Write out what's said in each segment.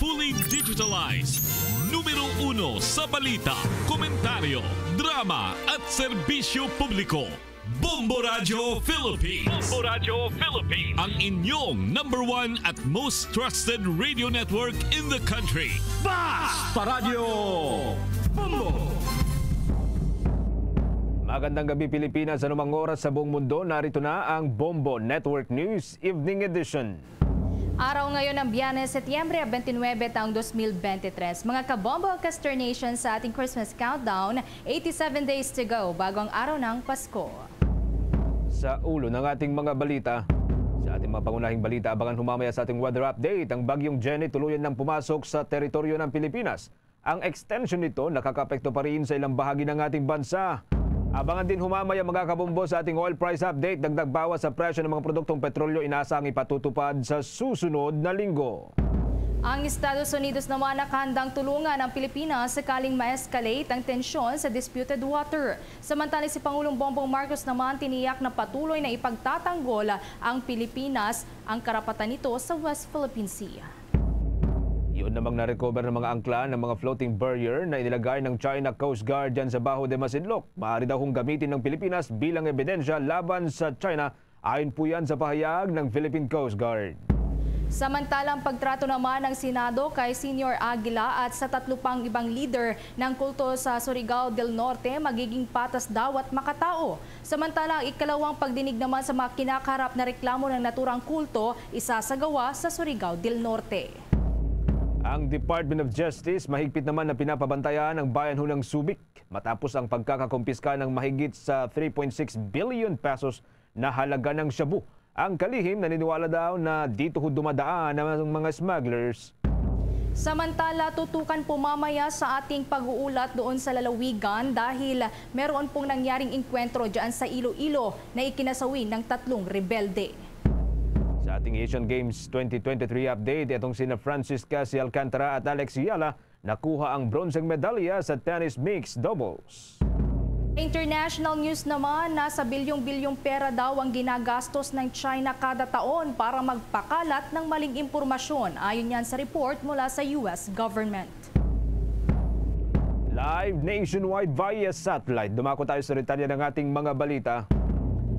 fully digitalized. Numero 1 sa balita, komentaryo, drama at serbisyo publiko. Bombo Radio Philippines. Bombo Radio Philippines. Ang inyong #1 at most trusted radio network in the country. Basta Radio Bombo! Magandang gabi Pilipinas, anumang oras sa buong mundo, narito na ang Bombo Network News Evening Edition. Araw ngayon ng Biyernes, Setyembre 29, taong 2023. Mga kabombo Caster Nation sa ating Christmas countdown, 87 days to go bago ang araw ng Pasko. Sa ulo ng ating mga balita, sa ating mga pangunahing balita, abangan humamaya sa ating weather update. Ang bagyong Jenny tuluyan ng pumasok sa teritoryo ng Pilipinas. Ang extension nito nakakapekto pa rin sa ilang bahagi ng ating bansa. Abangan din humamaya mga kabombo sa ating oil price update. Dagdag bawas sa presyo ng mga produktong petrolyo inaasang ipatutupad sa susunod na linggo. Ang Estados Unidos naman nakahandang tulungan ang Pilipinas sakaling ma-escalate ang tensyon sa disputed water. Samantala si Pangulong Bongbong Marcos naman tiniyak na patuloy na ipagtatanggol ang Pilipinas ang karapatan nito sa West Philippine Sea. Yun namang na-recover ng mga angkla ng mga floating barrier na inilagay ng China Coast Guard dyan sa Baho de Masinloc. Maaari daw kong gamitin ng Pilipinas bilang ebidensya laban sa China. Ayon po yan sa pahayag ng Philippine Coast Guard. Samantalang pagtrato naman ng Senado kay Senior Aguila at sa 3 pang ibang leader ng kulto sa Surigao del Norte magiging patas daw at makatao. Samantala ang ikalawang pagdinig naman sa mga kinakaharap na reklamo ng naturang kulto isasagawa sa Surigao del Norte. Ang Department of Justice mahigpit naman na pinapabantayan ang bayan ng Subic matapos ang pagkakakumpiska ng mahigit sa 3.6 billion pesos na halaga ng shabu. Ang kalihim naniniwala daw na dito dumadaan ang mga smugglers. Samantala, tutukan po mamaya sa ating pag-uulat doon sa lalawigan dahil meron pong nangyaring inkwentro dyan sa Iloilo na ikinasawi ng 3 rebelde. Sa ating Asian Games 2023 update, itong sina Francisca C. Alcantara at Alex Yala nakuha ang bronseng medalya sa tennis mixed doubles. International news naman, nasa bilyong-bilyong pera daw ang ginagastos ng China kada taon para magpakalat ng maling impormasyon. Ayon yan sa report mula sa US government. Live nationwide via satellite. Dumako tayo sa detalye ng ating mga balita.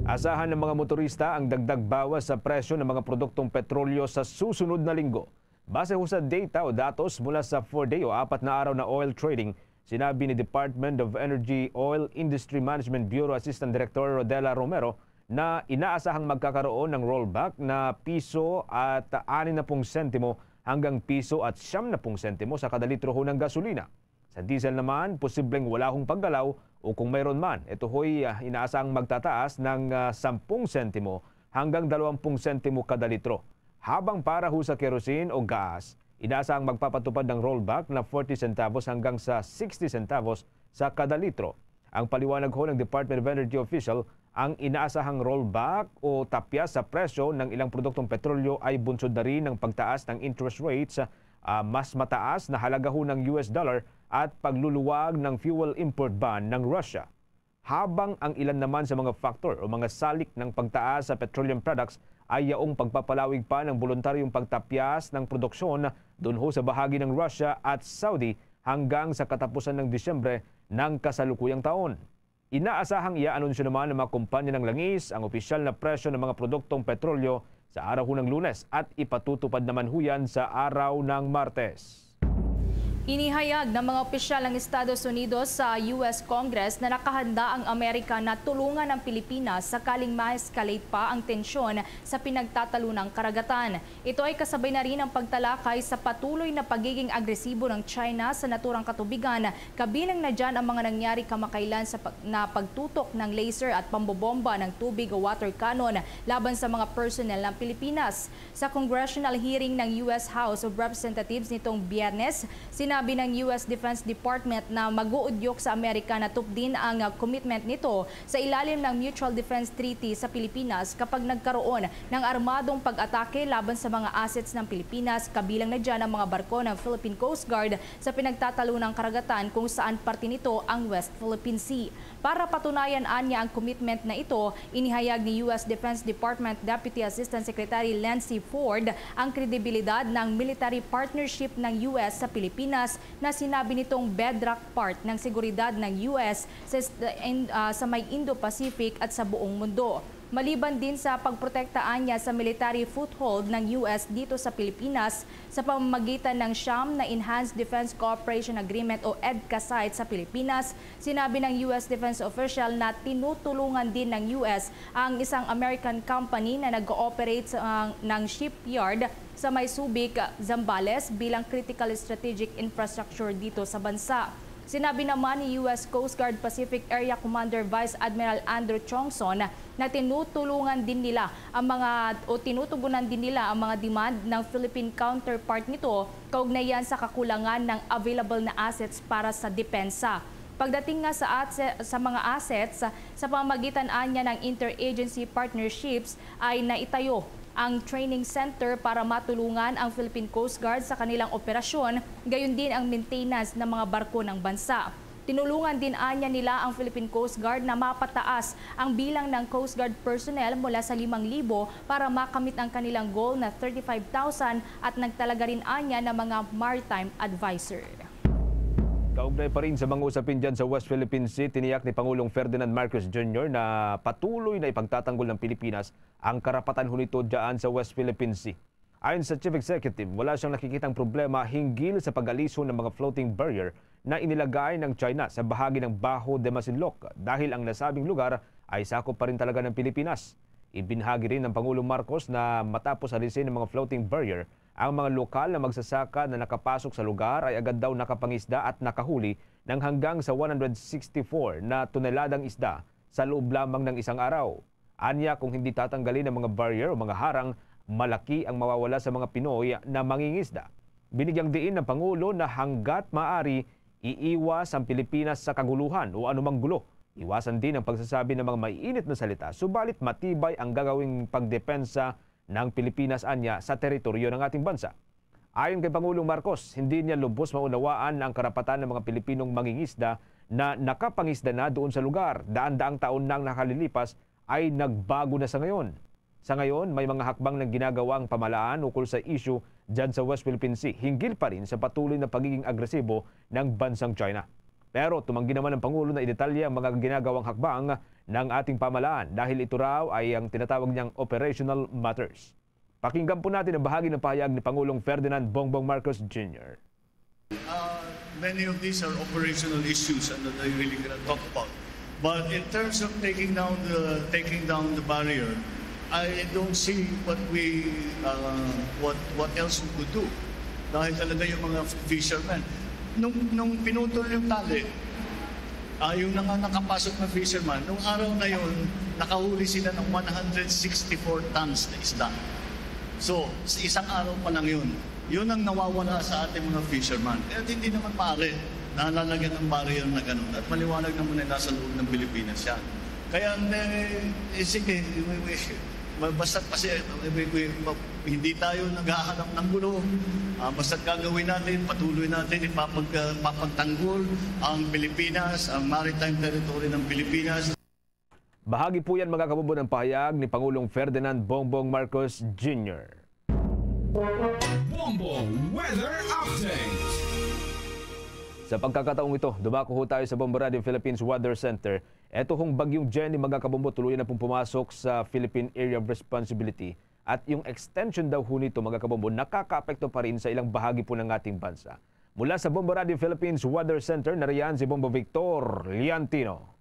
Asahan ng mga motorista ang dagdag bawas sa presyo ng mga produktong petrolyo sa susunod na linggo. Base ho sa data o datos mula sa 4-day o 4 na araw na oil trading, sinabi ni Department of Energy Oil Industry Management Bureau Assistant Director Rodela Romero na inaasahang magkakaroon ng rollback na piso at 60 sentimo hanggang piso at 70 sentimo sa kada litro ho ng gasolina. Sa diesel naman, posibleng wala hong paggalaw o kung mayroon man, ito ho'y inaasahang magtataas ng 10 sentimo hanggang 20 sentimo kada litro. Habang para ho sa kerosene o gas, inaasahang magpapatupad ng rollback na 40 centavos hanggang sa 60 centavos sa kada litro. Ang paliwanag ho ng Department of Energy official, ang inaasahang rollback o tapyas sa presyo ng ilang produktong petrolyo ay bunsod na rin ng pagtaas ng interest rates, mas mataas na halaga ho ng US dollar at pagluluwag ng fuel import ban ng Russia. Habang ang ilan naman sa mga factor o mga salik ng pagtaas sa petroleum products ay yaong pagpapalawig pa ng voluntaryong pagtapyas ng produksyon doon ho sa bahagi ng Russia at Saudi hanggang sa katapusan ng Disyembre ng kasalukuyang taon. Inaasahang i-anunsyo naman ng mga kumpanya ng langis ang opisyal na presyo ng mga produktong petrolyo sa araw ng Lunes at ipatutupad naman ho yan sa araw ng Martes. Inihayag ng mga opisyal ng Estados Unidos sa US Congress na nakahanda ang Amerika na tulungan ang Pilipinas sakaling ma-escalate pa ang tensyon sa pinagtatalunang karagatan. Ito ay kasabay na rin ang pagtalakay sa patuloy na pagiging agresibo ng China sa naturang katubigan. Kabilang na dyan ang mga nangyari kamakailan na pagtutok ng laser at pambobomba ng tubig o water cannon laban sa mga personnel ng Pilipinas. Sa congressional hearing ng US House of Representatives nitong Biyernes, Sinabi ng US Defense Department na mag-uudyok sa Amerika na tupdin ang commitment nito sa ilalim ng Mutual Defense Treaty sa Pilipinas kapag nagkaroon ng armadong pag-atake laban sa mga assets ng Pilipinas, kabilang na dyan ang mga barko ng Philippine Coast Guard sa pinagtatalunang karagatan kung saan parte nito ang West Philippine Sea. Para patunayan niya ang commitment na ito, inihayag ni US Defense Department Deputy Assistant Secretary Lancy Ford ang kredibilidad ng military partnership ng US sa Pilipinas na sinabi nitong bedrock part ng seguridad ng US sa may Indo-Pacific at sa buong mundo. Maliban din sa pagprotektaan niya sa military foothold ng US dito sa Pilipinas sa pamamagitan ng siyam na Enhanced Defense Cooperation Agreement o EDCA site sa Pilipinas, sinabi ng US Defense official na tinutulungan din ng US ang isang American company na nag-ooperate ng shipyard sa may Subic, Zambales bilang critical strategic infrastructure dito sa bansa. Sinabi naman ni US Coast Guard Pacific Area Commander Vice Admiral Andrew Chongson na tinututugunan din nila ang mga demand ng Philippine counterpart nito kaugnayan sa kakulangan ng available na assets para sa depensa. Pagdating nga sa mga assets, sa pamamagitan niya ng interagency partnerships ay naitayo ang training center para matulungan ang Philippine Coast Guard sa kanilang operasyon, gayon din ang maintenance ng mga barko ng bansa. Tinulungan din nila ang Philippine Coast Guard na mapataas ang bilang ng Coast Guard personnel mula sa 5,000 para makamit ang kanilang goal na 35,000 at nagtalaga rin ng mga maritime advisor. Kaugnay pa rin sa mga usapin dyan sa West Philippine Sea, tiniyak ni Pangulong Ferdinand Marcos Jr. na patuloy na ipagtatanggol ng Pilipinas ang karapatan nito dyan sa West Philippine Sea. Ayon sa Chief Executive, wala siyang nakikitang problema hinggil sa pag-aliso ng mga floating barrier na inilagay ng China sa bahagi ng Bajo de Masinloc dahil ang nasabing lugar ay sakop pa rin talaga ng Pilipinas. Ibinahagi rin ng Pangulong Marcos na matapos alisin ng mga floating barrier, ang mga lokal na magsasaka na nakapasok sa lugar ay agad daw nakapangisda at nakahuli ng hanggang sa 164 na toneladang isda sa loob lamang ng isang araw. Anya, kung hindi tatanggalin ang mga barrier o mga harang, malaki ang mawawala sa mga Pinoy na mangingisda. Binigyang diin ng Pangulo na hanggat maaari, iiwas ang Pilipinas sa kaguluhan o anumang gulo. Iwasan din ang pagsasabi ng mga maiinit na salita, subalit matibay ang gagawing pagdepensa ng Pilipinas anya sa teritoryo ng ating bansa. Ayon kay Pangulong Marcos, hindi niya lubos maunawaan ang karapatan ng mga Pilipinong mangingisda na nakapangisda na doon sa lugar. Daan-daang taon nang nakalilipas ay nagbago na sa ngayon. Sa ngayon, may mga hakbang ng ginagawang pamahalaan ukol sa issue dyan sa West Philippine Sea, hinggil pa rin sa patuloy na pagiging agresibo ng bansang China. Pero tumanggi naman ng Pangulo na idetalye ang mga ginagawang hakbang ng ating pamahalaan dahil ito raw ay ang tinatawag niyang operational matters. Pakinggan po natin ang bahagi ng pahayag ni Pangulong Ferdinand Bongbong Marcos Jr. Many of these are operational issues and that I really cannot talk about. But in terms of taking down the barrier, I don't see what else we could do. Dahil talaga yung mga fishermen. Nung pinutol yung tali, yung nakapasok na fisherman, nung araw na yun, nakahuli sila ng 164 tons na isda. So, sa isang araw pa lang yun. Yun ang nawawala sa ating mga fisherman. Kaya hindi naman maaari na lalagyan ng barrier na ganun. At maliwanag naman na nasa loob ng Pilipinas yan. Kaya, sige, basta kasi hindi tayo naghahanap ng gulo. Basta gagawin natin, patuloy natin ipapagtanggol ang Pilipinas, ang maritime territory ng Pilipinas. Bahagi po yan mga kabubo ng pahayag ni Pangulong Ferdinand Bongbong Marcos Jr. Bongbong Weather Update. Sa pagkakataong ito, dumako ho tayo sa Bombo Radio Philippines Weather Center. Ito hong bagyong Jenny mga kabombo tuluyan na pong pumasok sa Philippine Area of Responsibility. At yung extension daw ho nito mga kabombo nakaka-apekto pa rin sa ilang bahagi po ng ating bansa. Mula sa Bombo Radio Philippines Weather Center, nariyan si Bombo Victor Liantino.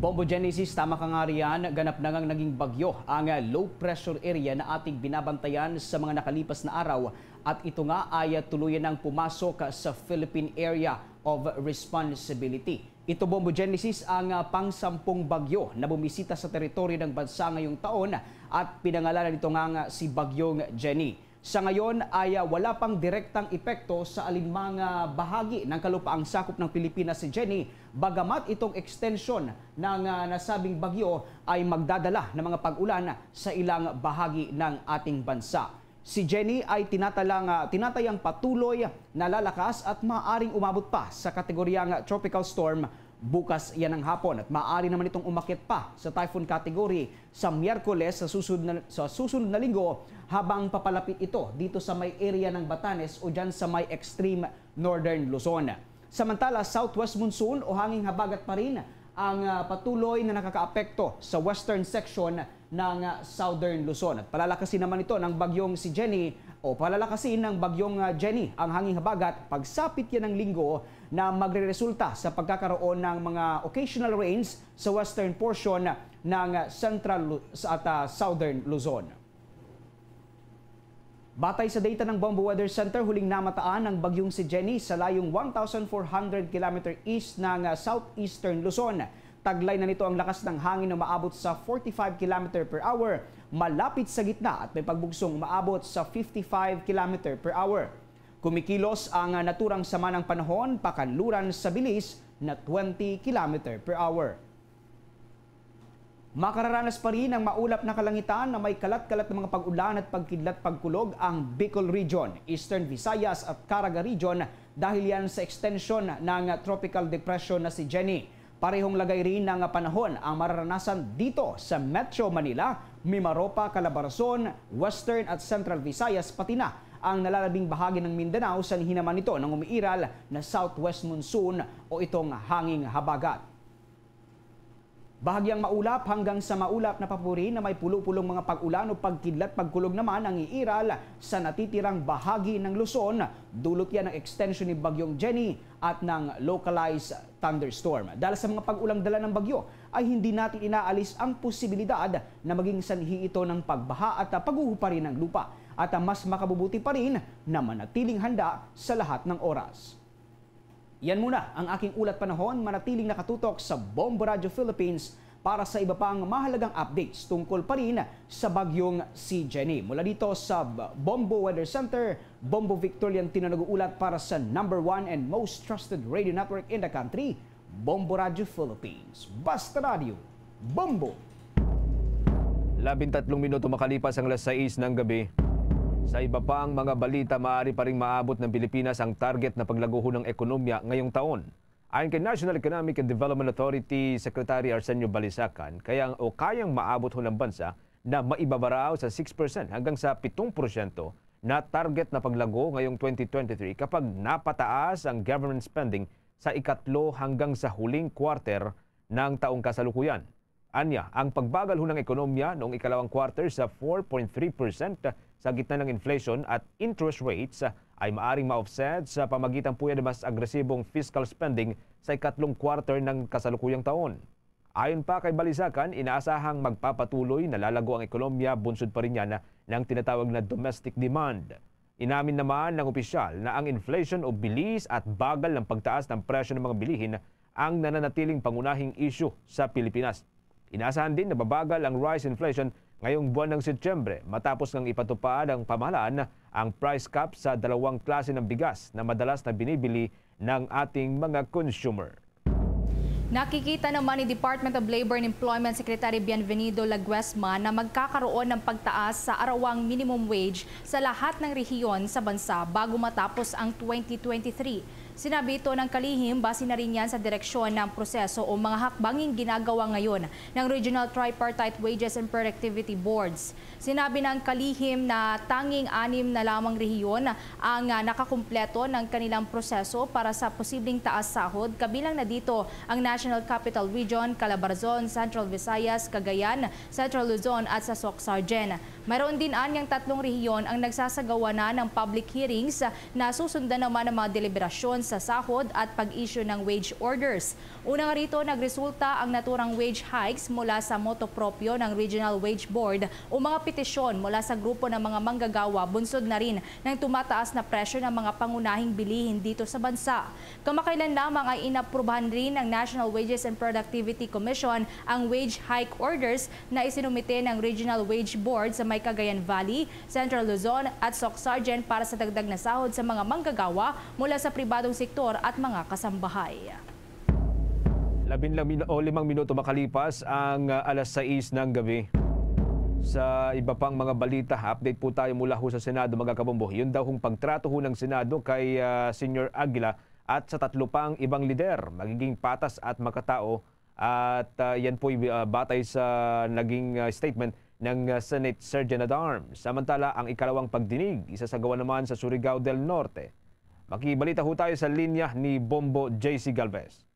Bombo Genesis, tama ka nga riyan, ganap na ngang naging bagyo ang low pressure area na ating binabantayan sa mga nakalipas na araw at ito nga ay tuluyan ng pumasok sa Philippine Area of Responsibility. Ito Bombo Genesis ang pang-10 bagyo na bumisita sa teritoryo ng bansa ngayong taon at pinangalanan nito nga si Bagyong Jenny. Sa ngayon ay wala pang direktang epekto sa alinmang bahagi ng kalupaang sakop ng Pilipinas si Jenny, bagamat itong extension ng nasabing bagyo ay magdadala ng mga pag-ulan sa ilang bahagi ng ating bansa. Si Jenny ay tinatayang patuloy na lalakas at maaaring umabot pa sa kategoryang tropical storm bukas yan ng hapon, at maaari naman itong umakyat pa sa typhoon category sa Miyerkules sa susunod na linggo, habang papalapit ito dito sa may area ng Batanes o dyan sa may extreme northern Luzon. Samantala, southwest monsoon o hanging habagat pa rin ang patuloy na nakakaapekto sa western section ng southern Luzon. At palalakasin naman ito ng bagyong si Jenny o palalakasin ng bagyong Jenny ang hanging habagat pagsapit yan ng linggo na magreresulta sa pagkakaroon ng mga occasional rains sa western portion ng central at southern Luzon. Batay sa data ng Bombo Weather Center, huling namataan ng bagyong si Jenny sa layong 1,400 km east ng southeastern Luzon. Taglay na nito ang lakas ng hangin na maabot sa 45 km per hour, malapit sa gitna at may pagbugsong maabot sa 55 km per hour. Kumikilos ang naturang sama ng panahon, pakanluran sa bilis na 20 km per hour. Makararanas pa rin ang maulap na kalangitan na may kalat-kalat na mga pag-ulan at pagkidlat-pagkulog ang Bicol Region, Eastern Visayas at Caraga Region dahil yan sa extension ng tropical depression na si Jenny. Parehong lagay rin ng panahon ang mararanasan dito sa Metro Manila, Mimaropa, Calabarzon, Western at Central Visayas, pati na ang nalalabing bahagi ng Mindanao sa hinaman nito ng umiiral na southwest monsoon o itong hanging habagat. Bahagyang maulap hanggang sa maulap na papuri na may pulo-pulong mga pag-ulan o pagkidlat-pagkulog naman ang iiral sa natitirang bahagi ng Luzon. Dulot yan ng extension ni Bagyong Jenny at ng localized thunderstorm. Dahil sa mga pag-ulang dala ng bagyo ay hindi natin inaalis ang posibilidad na maging sanhi ito ng pagbaha at paghuhupa rin ng lupa. At mas makabubuti pa rin na manatiling handa sa lahat ng oras. Yan muna ang aking ulat panahon, manatiling nakatutok sa Bombo Radio Philippines para sa iba pang mahalagang updates tungkol pa rin sa bagyong si Jenny. Mula dito sa Bombo Weather Center, Bombo Victorian tinanag-uulat para sa #1 and most trusted radio network in the country, Bombo Radio Philippines. Basta Radio, Bombo! 13 minuto makalipas ang 6 ng gabi. Sa iba pang mga balita, maaari pa rin maabot ng Pilipinas ang target na paglago ng ekonomiya ngayong taon. Ayon kay National Economic and Development Authority Secretary Arsenio Balisacan, kayang maabot ng bansa na maibabaraw sa 6% hanggang sa 7% na target na paglago ngayong 2023 kapag napataas ang government spending sa ikatlo hanggang sa huling quarter ng taong kasalukuyan. Anya, ang pagbagal ng ekonomiya noong ikalawang quarter sa 4.3% sa gitna ng inflation at interest rates ay maaring ma-offset sa pamagitan po ng mas agresibong fiscal spending sa ikatlong quarter ng kasalukuyang taon. Ayon pa kay Balisacan, inaasahang magpapatuloy na lalago ang ekonomiya, bunsod pa rin yan ng tinatawag na domestic demand. Inamin naman ng opisyal na ang inflation o bilis at bagal ng pagtaas ng presyo ng mga bilihin ang nananatiling pangunahing issue sa Pilipinas. Inaasahan din na babagal ang rise inflation ngayong buwan ng Setyembre matapos ng ipatupad ng pamahalaan ang price cap sa dalawang klase ng bigas na madalas na binibili ng ating mga consumer. Nakikita naman ni Department of Labor and Employment Secretary Bienvenido Laguesma na magkakaroon ng pagtaas sa arawang minimum wage sa lahat ng rehiyon sa bansa bago matapos ang 2023. Sinabi ito ng kalihim, base na rin yan sa direksyon ng proseso o mga hakbanging ginagawa ngayon ng Regional Tripartite Wages and Productivity Boards. Sinabi ng kalihim na tanging 6 na lamang rehiyon ang nakakumpleto ng kanilang proseso para sa posibleng taas sahod, kabilang na dito ang National Capital Region, Calabarzon, Central Visayas, Cagayan, Central Luzon at sa Soc-Sargen. Mayroon din anyang 3 rehiyon ang nagsasagawa na ng public hearings na susundan naman ng mga deliberasyon sa sahod at pag-issue ng wage orders. Unang rito, nagresulta ang naturang wage hikes mula sa moto proprio ng Regional Wage Board o mga petisyon mula sa grupo ng mga manggagawa, bunsod na rin ng tumataas na presyo ng mga pangunahing bilihin dito sa bansa. Kamakailan lamang ay inaprubahan rin ng National Wages and Productivity Commission ang wage hike orders na isinumite ng Regional Wage Board sa may Cagayan Valley, Central Luzon at Soc-Sargent para sa dagdag na sahod sa mga manggagawa mula sa pribadong sektor at mga kasambahay. 5 minuto makalipas ang alas 6 ng gabi. Sa iba pang mga balita, update po tayo mula ho sa Senado, mga kabombo. Yun daw hong pagtrato ho ng Senado kay Senior Aguila at sa 3 pang ibang lider, magiging patas at makatao. At yan po batay sa naging statement ng Senate Sergeant at Arms. Samantala, ang ikalawang pagdinig, isasagawa naman sa Surigao del Norte. Makibalita ho tayo sa linya ni Bombo JC Galvez.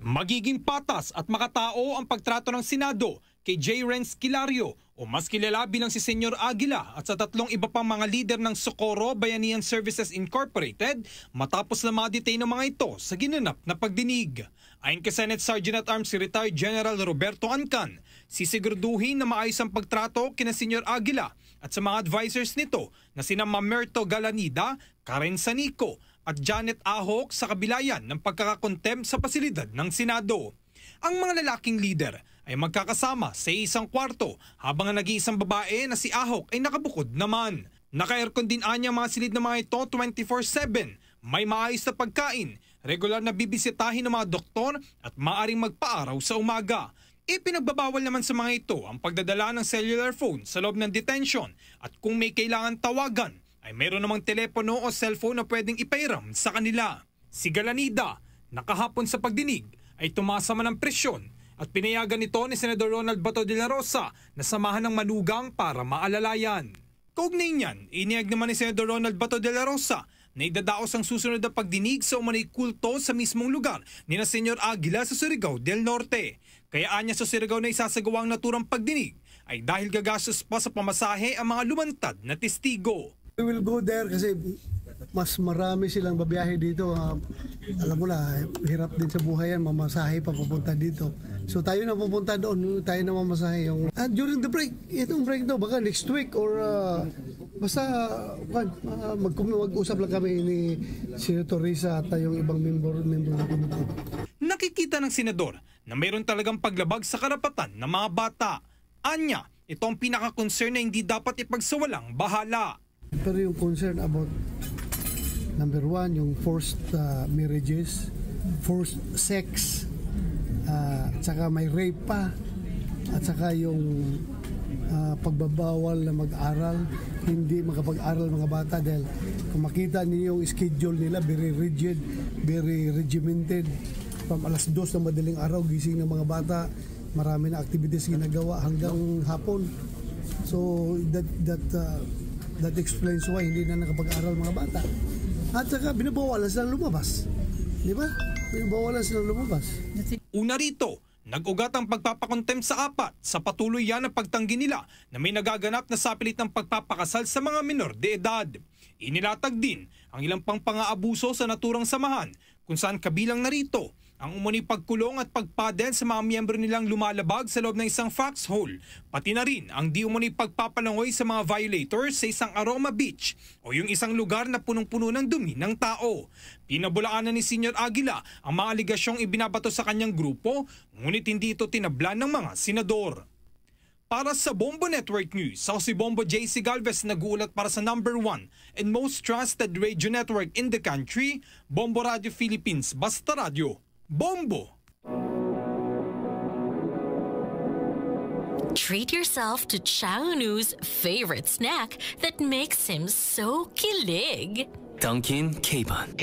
Magiging patas at makatao ang pagtrato ng Senado kay J. Renz Kilario o mas kilala bilang si Senyor Aguila at sa 3 iba pang mga lider ng Socorro Bayanihan Services Incorporated matapos na ma-detain ng mga ito sa ginanap na pagdinig. Ayon kay Senate Sergeant at Arms si Retired General Roberto Ancan, sisiguraduhin na maayos ang pagtrato kina Senyor Aguila at sa mga advisors nito na sina Mamerto Galanida, Karen Sanico at Janet Ahok sa kabilayan ng pagkakakontempt sa pasilidad ng Senado. Ang mga lalaking lider ay magkakasama sa isang kwarto habang ang nag-iisang babae na si Ahok ay nakabukod naman. Naka-aircon din anya mga silid ng mga ito 24/7, may maayos na pagkain, regular na bibisitahin ng mga doktor at maaaring magpaaraw sa umaga. Ipinagbabawal naman sa mga ito ang pagdadala ng cellular phone sa loob ng detention at kung may kailangan tawagan, ay mayroon namang telepono o cellphone na pwedeng ipairam sa kanila. Si Galanida, nakahapon sa pagdinig, ay tumasama ng presyon at pinayagan nito ni Senador Ronald Bato de la Rosa na samahan ng manugang para maalalayan. Kaugnay niyan, iniyag naman ni Senador Ronald Bato de la Rosa na idadaos ang susunod na pagdinig sa umano'y kulto sa mismong lugar ni na Senyor Aguila sa Surigao del Norte. Kaya anya sa Surigao na isasagawa ang naturang pagdinig ay dahil gagastos pa sa pamasahe ang mga lumantad na testigo. We will go there kasi mas marami silang babiyahe dito. Alam mo na, hirap din sa buhay yan, mamasahe pa pupunta dito. So tayo na pupunta doon, tayo na mamasahe. During the break, itong break daw, baka next week or basta mag-usap lang kami ni Senator Risa at yung ibang member ng komite. Nakikita ng senador na mayroon talagang paglabag sa karapatan ng mga bata. Anya, ito ang pinaka-concern na hindi dapat ipagsawalang bahala. Pero yung concern about number 1, yung forced marriages, forced sex, at saka may rape pa, at saka yung pagbabawal na mag-aral, hindi makapag-aral mga bata dahil kung makita niyo yung schedule nila, very rigid, very regimented. From alas 2 ng madaling araw, gising ng mga bata, marami na activities ginagawa hanggang hapon. So that explains why hindi na nakapag-aral mga bata. At saka binabawalan silang lumabas. Di ba? Binabawalan silang lumabas. Una rito, nag-ugat ang pagpapakontempt sa 4 sa patuloy yan ang pagtanggi nila na may nagaganap na sapilit ng pagpapakasal sa mga minor de edad. Inilatag din ang ilang pang pang-aabuso sa naturang samahan kung saan kabilang narito ang umano'y pagkulong at pagpadel sa mga miyembro nilang lumalabag sa loob ng isang foxhole, pati na rin ang di umano'y pagpapalangoy sa mga violators sa isang Aroma Beach o yung isang lugar na punong-puno ng dumi ng tao. Pinabulaanan ni Senyor Aguila ang mga aligasyong ibinabato sa kanyang grupo, ngunit hindi ito tinablan ng mga senador. Para sa Bombo Network News, ako si Bombo JC Galvez, nag-uulat para sa number 1 and most trusted radio network in the country, Bombo Radio Philippines, Basta Radio. Bombo! Treat yourself to Changnu's favorite snack that makes him so kilig. Dunkin' K-Bun.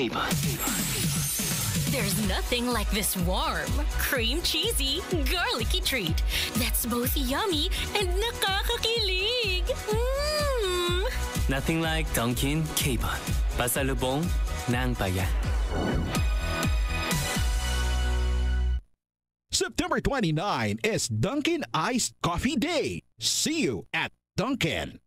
There's nothing like this warm, cream cheesy, garlicky treat that's both yummy and nakakakilig. Nothing like Dunkin' K-Bun. Pasalubong ng bayan. September 29 is Dunkin' Iced Coffee Day. See you at Dunkin'.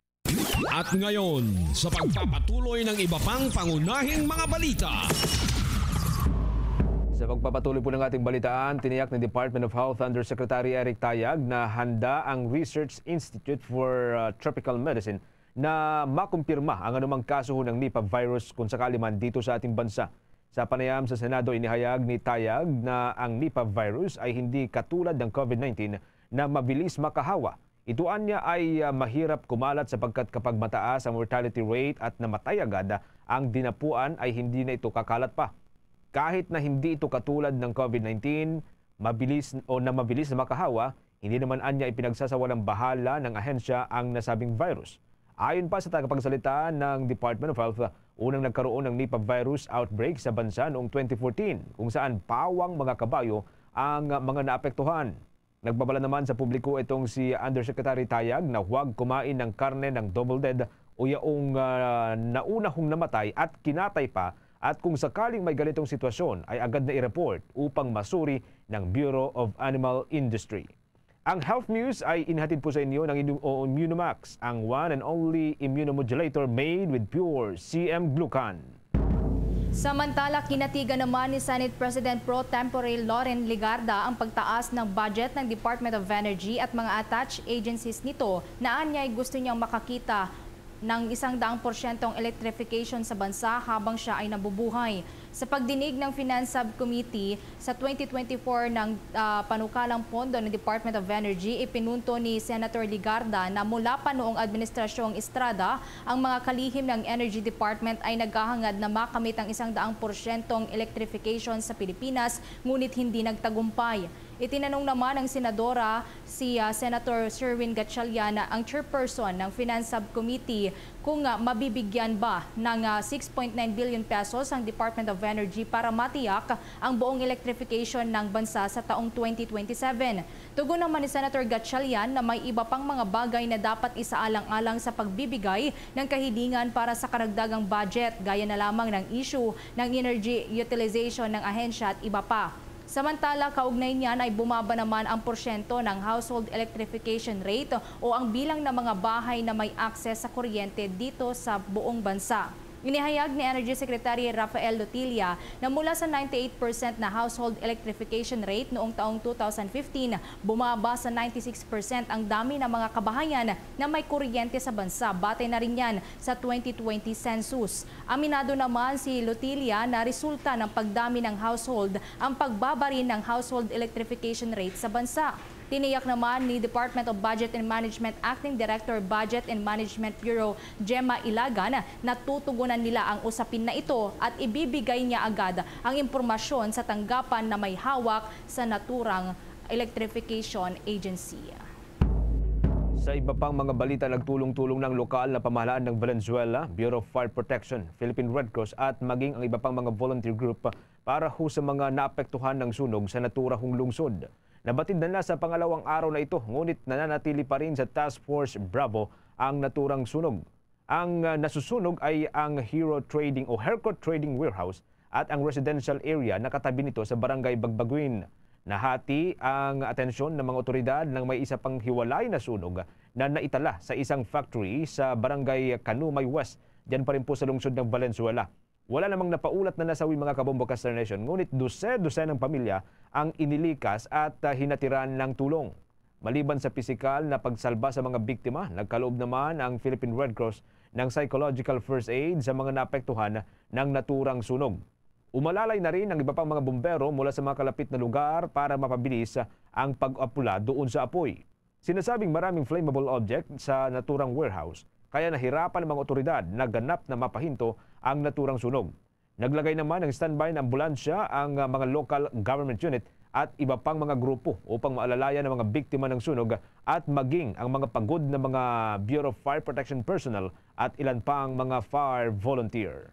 At ngayon, sa pagpapatuloy ng iba pang pangunahing mga balita. Sa pagpapatuloy po ng ating balitaan, tiniyak ng Department of Health Undersecretary Eric Tayag na handa ang Research Institute for Tropical Medicine na makumpirma ang anumang kaso ng Nipah virus kung sakali man dito sa ating bansa. Sa panayam sa Senado, inihayag ni Tayag na ang Nipah virus ay hindi katulad ng COVID-19 na mabilis makahawa. Ito anya ay mahirap kumalat sapagkat kapag mataas ang mortality rate at namatay agad, ang dinapuan ay hindi na ito kakalat pa. Kahit na hindi ito katulad ng COVID-19, mabilis na makahawa, hindi naman anya ipinagsasawalang bahala ng ahensya ang nasabing virus. Ayon pa sa tagapagsalita ng Department of Health, unang nagkaroon ng Nipah virus outbreak sa bansa noong 2014 kung saan pawang mga kabayo ang mga naapektuhan. Nagbabala naman sa publiko itong si Undersecretary Tayag na huwag kumain ng karne ng double dead o yaong naunahong namatay at kinatay pa, at kung sakaling may ganitong sitwasyon ay agad na i-report upang masuri ng Bureau of Animal Industry. Ang health news ay inhatid po sa inyo ng Immunomax, ang one and only immunomodulator made with pure CM glucan. Samantala, kinatigan naman ni Senate President Pro Tempore Loren Legarda ang pagtaas ng budget ng Department of Energy at mga attached agencies nito na anya'y gusto niyang makakita ng 100% electrification sa bansa habang siya ay nabubuhay. Sa pagdinig ng Finance Subcommittee sa 2024 ng panukalang pondo ng Department of Energy, ipinunto ni Senator Legarda na mula pa noong Administrasyong Estrada, ang mga kalihim ng Energy Department ay naghahangad na makamit ang 100% electrification sa Pilipinas, ngunit hindi nagtagumpay. Itinanong naman ng Senadora si Senator Sherwin Gatchalian, ang chairperson ng Finance Subcommittee, kung mabibigyan ba ng 6.9 billion pesos ang Department of Energy para matiyak ang buong electrification ng bansa sa taong 2027. Tugon naman ni Senator Gatchalian na may iba pang mga bagay na dapat isaalang-alang sa pagbibigay ng kahilingan para sa karagdagang budget, gaya na lamang ng issue ng energy utilization ng ahensya at iba pa. Samantala, kaugnay niyan ay bumaba naman ang porsyento ng household electrification rate o ang bilang ng mga bahay na may access sa kuryente dito sa buong bansa. Inihayag ni Energy Secretary Rafael Lotilla na mula sa 98% na household electrification rate noong taong 2015, bumaba sa 96% ang dami ng mga kabahayan na may kuryente sa bansa. Batay na rin yan sa 2020 census. Aminado naman si Lotilla na resulta ng pagdami ng household ang pagbaba rin ng household electrification rate sa bansa. Tiniyak naman ni Department of Budget and Management Acting Director Budget and Management Bureau Gemma Ilagan na tutugunan nila ang usapin na ito at ibibigay niya agad ang impormasyon sa tanggapan na may hawak sa naturang electrification agency. Sa iba pang mga balita, nagtulong-tulong ng lokal na pamahalaan ng Valenzuela, Bureau of Fire Protection, Philippine Red Cross at maging ang iba pang mga volunteer group para sa mga naapektuhan ng sunog sa naturang lungsod. Nabatid na sa pangalawang araw na ito, ngunit nananatili pa rin sa Task Force Bravo ang naturang sunog. Ang nasusunog ay ang Herco Trading Warehouse at ang residential area na katabi nito sa Barangay Bagbaguin. Nahati ang atensyon ng mga otoridad nang may isa pang hiwalay na sunog na naitala sa isang factory sa Barangay Kanumay West, diyan pa rin po sa lungsod ng Valenzuela. Wala namang napaulat na nasawi mga kabombo Castor Nation, ngunit dose-dosenang pamilya ang inilikas at hinatiran ng tulong. Maliban sa pisikal na pagsalba sa mga biktima, nagkaloob naman ang Philippine Red Cross ng psychological first aid sa mga naapektuhan ng naturang sunog. Umalalay na rin ang iba pang mga bumbero mula sa mga kalapit na lugar para mapabilis ang pag-apula doon sa apoy. Sinasabing maraming flammable object sa naturang warehouse, kaya nahirapan ng mga otoridad na ganap na mapahinto ang naturang sunog. Naglagay naman ng standby na ambulansya ang mga local government unit at iba pang mga grupo upang maalalayan ng mga biktima ng sunog at maging ang mga pagod na mga Bureau of Fire Protection personnel at ilan pang mga fire volunteer.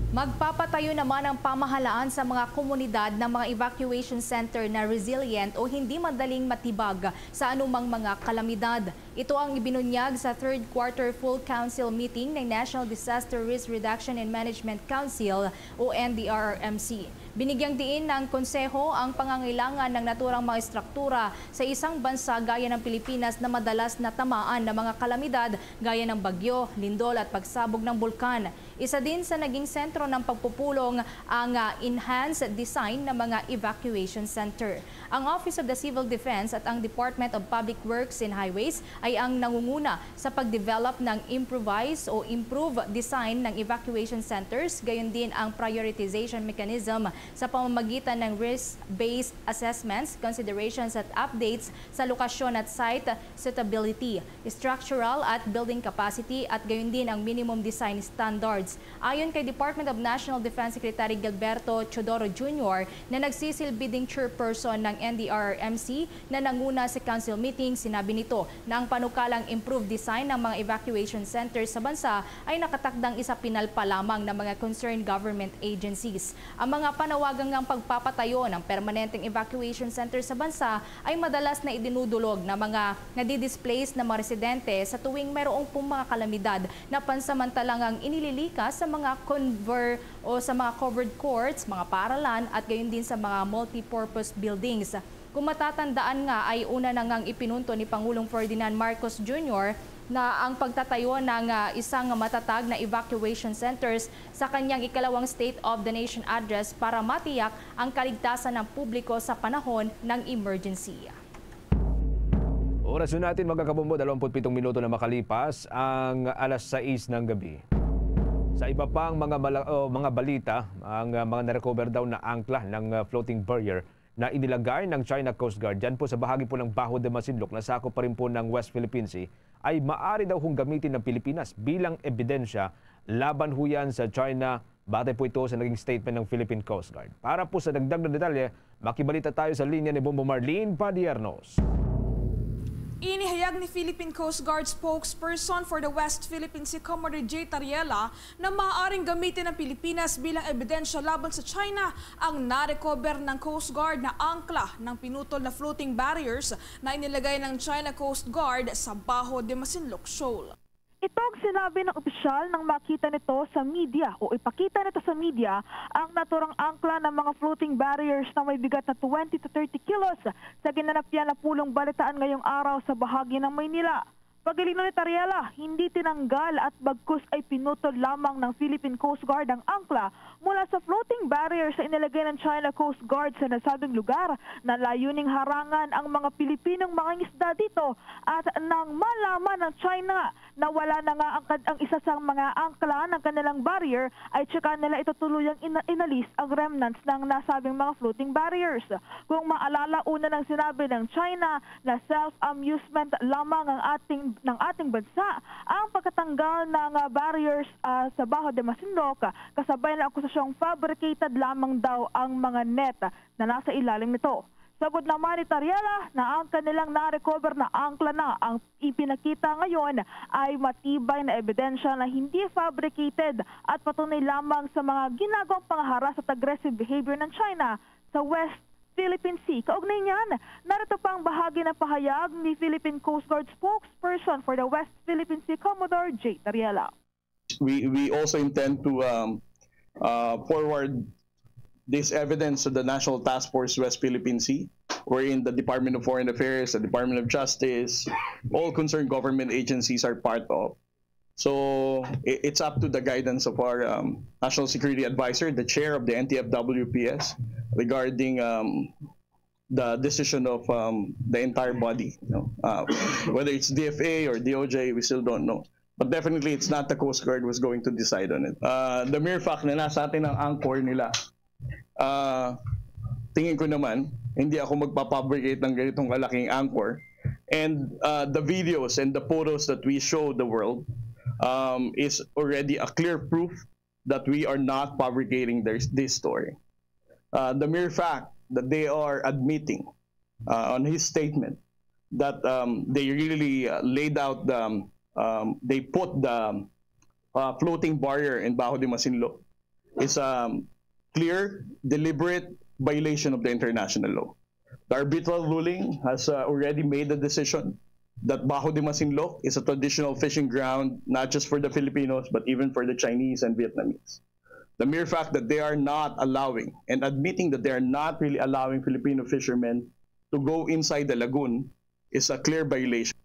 Magpapatayo naman ang pamahalaan sa mga komunidad ng mga evacuation center na resilient o hindi madaling matibag sa anumang mga kalamidad. Ito ang ibinunyag sa third quarter full council meeting ng National Disaster Risk Reduction and Management Council o NDRRMC. Binigyang diin ng konseho ang pangangailangan ng naturang mga estruktura sa isang bansa gaya ng Pilipinas na madalas natamaan ng mga kalamidad gaya ng bagyo, lindol at pagsabog ng bulkan. Isa din sa naging sentro ng pagpupulong ang enhanced design ng mga evacuation center. Ang Office of the Civil Defense at ang Department of Public Works and Highways ay ay ang nangunguna sa pagdevelop ng improvise o improve design ng evacuation centers, gayon din ang prioritization mechanism sa pamamagitan ng risk-based assessments, considerations at updates sa lokasyon at site suitability, structural at building capacity at gayon din ang minimum design standards. Ayon kay Department of National Defense Secretary Gilberto Chodoro Jr. na nagsisilbiding chairperson ng NDRRMC na nanguna sa council meeting, sinabi nito na ang panukalang improved design ng mga evacuation centers sa bansa ay nakatakdang isapinal pa lamang ng mga concerned government agencies. Ang mga panawagang ng pagpapatayo ng permanenteng evacuation center sa bansa ay madalas na idinudulog ng mga nadi-displace na mga residente sa tuwing mayroong mga kalamidad na pansamantalang inililikas sa mga covered courts, mga paaralan at gayon din sa mga multi-purpose buildings. Kung matatandaan nga ay una na ngang ipinunto ni Pangulong Ferdinand Marcos Jr. na ang pagtatayo ng isang matatag na evacuation centers sa kanyang ikalawang State of the Nation address para matiyak ang kaligtasan ng publiko sa panahon ng emergency. Oras natin mga kabombo, 27 minuto na makalipas ang alas 6 ng gabi. Sa iba pang mga balita, ang mga narecover daw na angkla ng floating barrier na inilagay ng China Coast Guard dyan po sa bahagi po ng Bajo de Masinloc na sakop pa rin po ng West Philippine Sea ay maaari daw hong gamitin ng Pilipinas bilang ebidensya laban ho yan sa China. Batay po ito sa naging statement ng Philippine Coast Guard. Para po sa dagdag na detalye, makibalita tayo sa linya ni Bombo Marlene Padiernos. Inihayag ni Philippine Coast Guard spokesperson for the West Philippine Sea Commodore J. Tariela na maaaring gamitin ng Pilipinas bilang ebidensya laban sa China ang narecover ng Coast Guard na angkla ng pinutol na floating barriers na inilagay ng China Coast Guard sa Bajo de Masinloc Shoal. Ito ang sinabi ng opisyal nang makita nito sa media o ipakita nito sa media ang naturang angkla ng mga floating barriers na may bigat na 20 to 30 kilos sa ginanap yan na pulong balitaan ngayong araw sa bahagi ng Maynila. Pagilino ni Tariela, hindi tinanggal at bagkus ay pinutol lamang ng Philippine Coast Guard ang angkla mula sa floating barriers sa inilagay ng China Coast Guard sa nasabing lugar na layuning harangan ang mga Pilipinong mangingisda dito at nang malaman ng China na wala na nga ang isa sa mga angkla ng kanilang barrier ay tsaka nila ito tuluyang inalis ang remnants ng nasabing mga floating barriers. Kung maalala, una nang sinabi ng China na self-amusement lamang ng ating bansa ang pagkatanggal ng barriers sa Bajo de Masinloc, kasabay ng akusasyong fabricated lamang daw ang mga net na nasa ilalim nito. Sagot naman ni Tariela na ang kanilang na-recover na angkla na ang ipinakita ngayon ay matibay na ebidensya na hindi fabricated at patunay lamang sa mga ginagawang pangharas at aggressive behavior ng China sa West Philippine Sea. Kaugnay niyan, narito pa ang bahagi ng pahayag ni Philippine Coast Guard spokesperson for the West Philippine Sea, Commodore J. Tariela. We also intend to forward this evidence to the National Task Force West Philippine Sea, wherein the Department of Foreign Affairs, the Department of Justice, all concerned government agencies are part of. So it's up to the guidance of our National Security Advisor, the chair of the NTF-WPS, regarding the decision of the entire body. Whether it's DFA or DOJ, we still don't know. But definitely, it's not the Coast Guard who's going to decide on it. The mere fact na nasa atin ang anchor nila, tingin ko naman, hindi ako magpapabricate ng ganitong kalaking anchor. And the videos and the photos that we show the world is already a clear proof that we are not fabricating this story. The mere fact that they are admitting on his statement that they really laid out they put the floating barrier in Bajo de Masinloc is a clear, deliberate violation of the international law. The arbitral ruling has already made the decision that Bajo de Masinloc is a traditional fishing ground, not just for the Filipinos, but even for the Chinese and Vietnamese. The mere fact that they are not allowing and admitting that they are not really allowing Filipino fishermen to go inside the lagoon is a clear violation.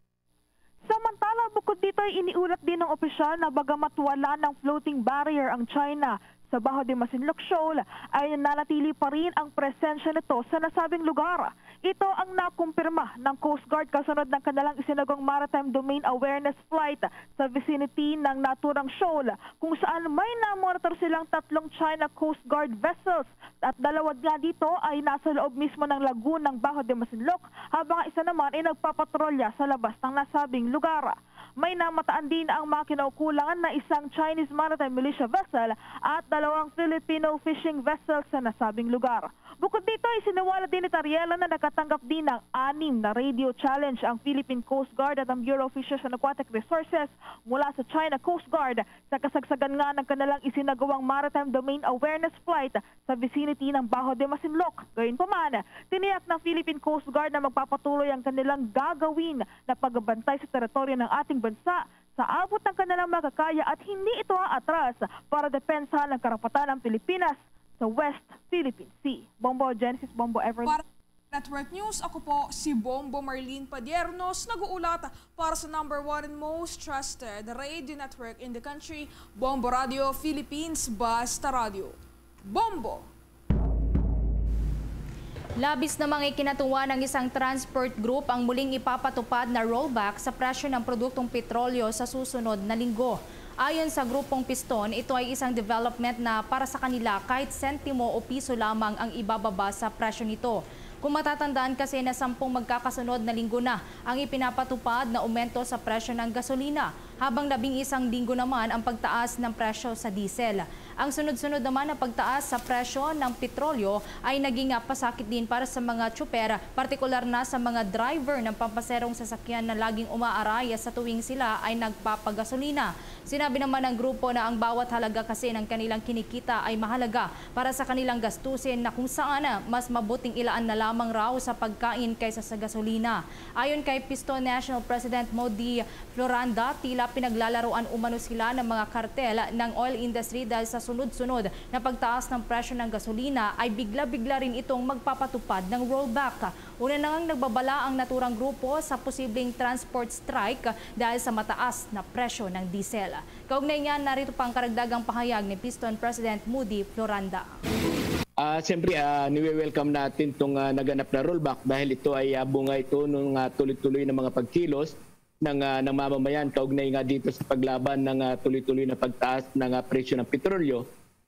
Samantala, bukod dito ay iniulat din ng opisyal na bagamat wala ng floating barrier ang China sa Bajo de Masinloc Shoal ay nananatili pa rin ang presensya nito sa nasabing lugar. Ito ang nakumpirma ng Coast Guard kasunod ng kanilang isinagong Maritime Domain Awareness Flight sa vicinity ng naturang shoal kung saan may namonitor silang 3 China Coast Guard vessels at 2 nga dito ay nasa loob mismo ng lagoon ng Bajo de Masinloc habang isa naman ay nagpapatrolya sa labas ng nasabing lugar. May namataan din ang mga kinaukulangan na isang Chinese Maritime Militia vessel at 2 Filipino fishing vessels sa nasabing lugar. Bukod dito ay sinawala din ni Tariela na nakatanggap din ng 6 na radio challenge ang Philippine Coast Guard at ang Bureau of Fisheries and Aquatic Resources mula sa China Coast Guard sa kasagsagan nga ng kanilang isinagawang Maritime Domain Awareness Flight sa vicinity ng Bajo de Masinloc. Gayunpaman, tiniyak ng Philippine Coast Guard na magpapatuloy ang kanilang gagawin na pagbantay sa teritoryo ng ating bansa sa abot ng kanilang makakaya at hindi ito aatras para depensahan ang karapatan ng Pilipinas sa West Philippine Sea. Bombo Genesis, Bombo Everly. Para Network News, ako po si Bombo Marlene Padiernos, nag-uulat para sa #1 and most trusted radio network in the country, Bombo Radio Philippines, Basta Radio. Bombo! Labis namang ikinatuwa ng isang transport group ang muling ipapatupad na rollback sa presyo ng produktong petrolyo sa susunod na linggo. Ayon sa grupong Piston, ito ay isang development na para sa kanila kahit sentimo o piso lamang ang ibababa sa presyo nito. Kung matatandaan kasi na 10 magkakasunod na linggo na ang ipinapatupad na aumento sa presyo ng gasolina, habang 11 linggo naman ang pagtaas ng presyo sa diesel. Ang sunod-sunod naman na pagtaas sa presyo ng petrolyo ay naging pasakit din para sa mga tsuper, partikular na sa mga driver ng pampaserong sasakyan na laging umaaraya sa tuwing sila ay nagpapagasolina. Sinabi naman ng grupo na ang bawat halaga kasi ng kanilang kinikita ay mahalaga para sa kanilang gastusin na kung saan mas mabuting ilaan na lamang raw sa pagkain kaysa sa gasolina. Ayon kay Piston National President Modi Floranda, tila pinaglalaroan umano sila ng mga kartel ng oil industry dahil sa sunod-sunod na pagtaas ng presyo ng gasolina ay bigla-bigla rin itong magpapatupad ng rollback. Una na ngang nagbabala ang naturang grupo sa posibleng transport strike dahil sa mataas na presyo ng diesel. Kaugnay niyan, narito pang karagdagang pahayag ni Piston President Modi Floranda. Siyempre, niwe-welcome natin itong naganap na rollback dahil ito ay bunga ito ng tuloy-tuloy na mga pagkilos ng mamamayan kaugnay nga dito sa paglaban ng tuloy-tuloy na pagtaas ng presyo ng petrolyo.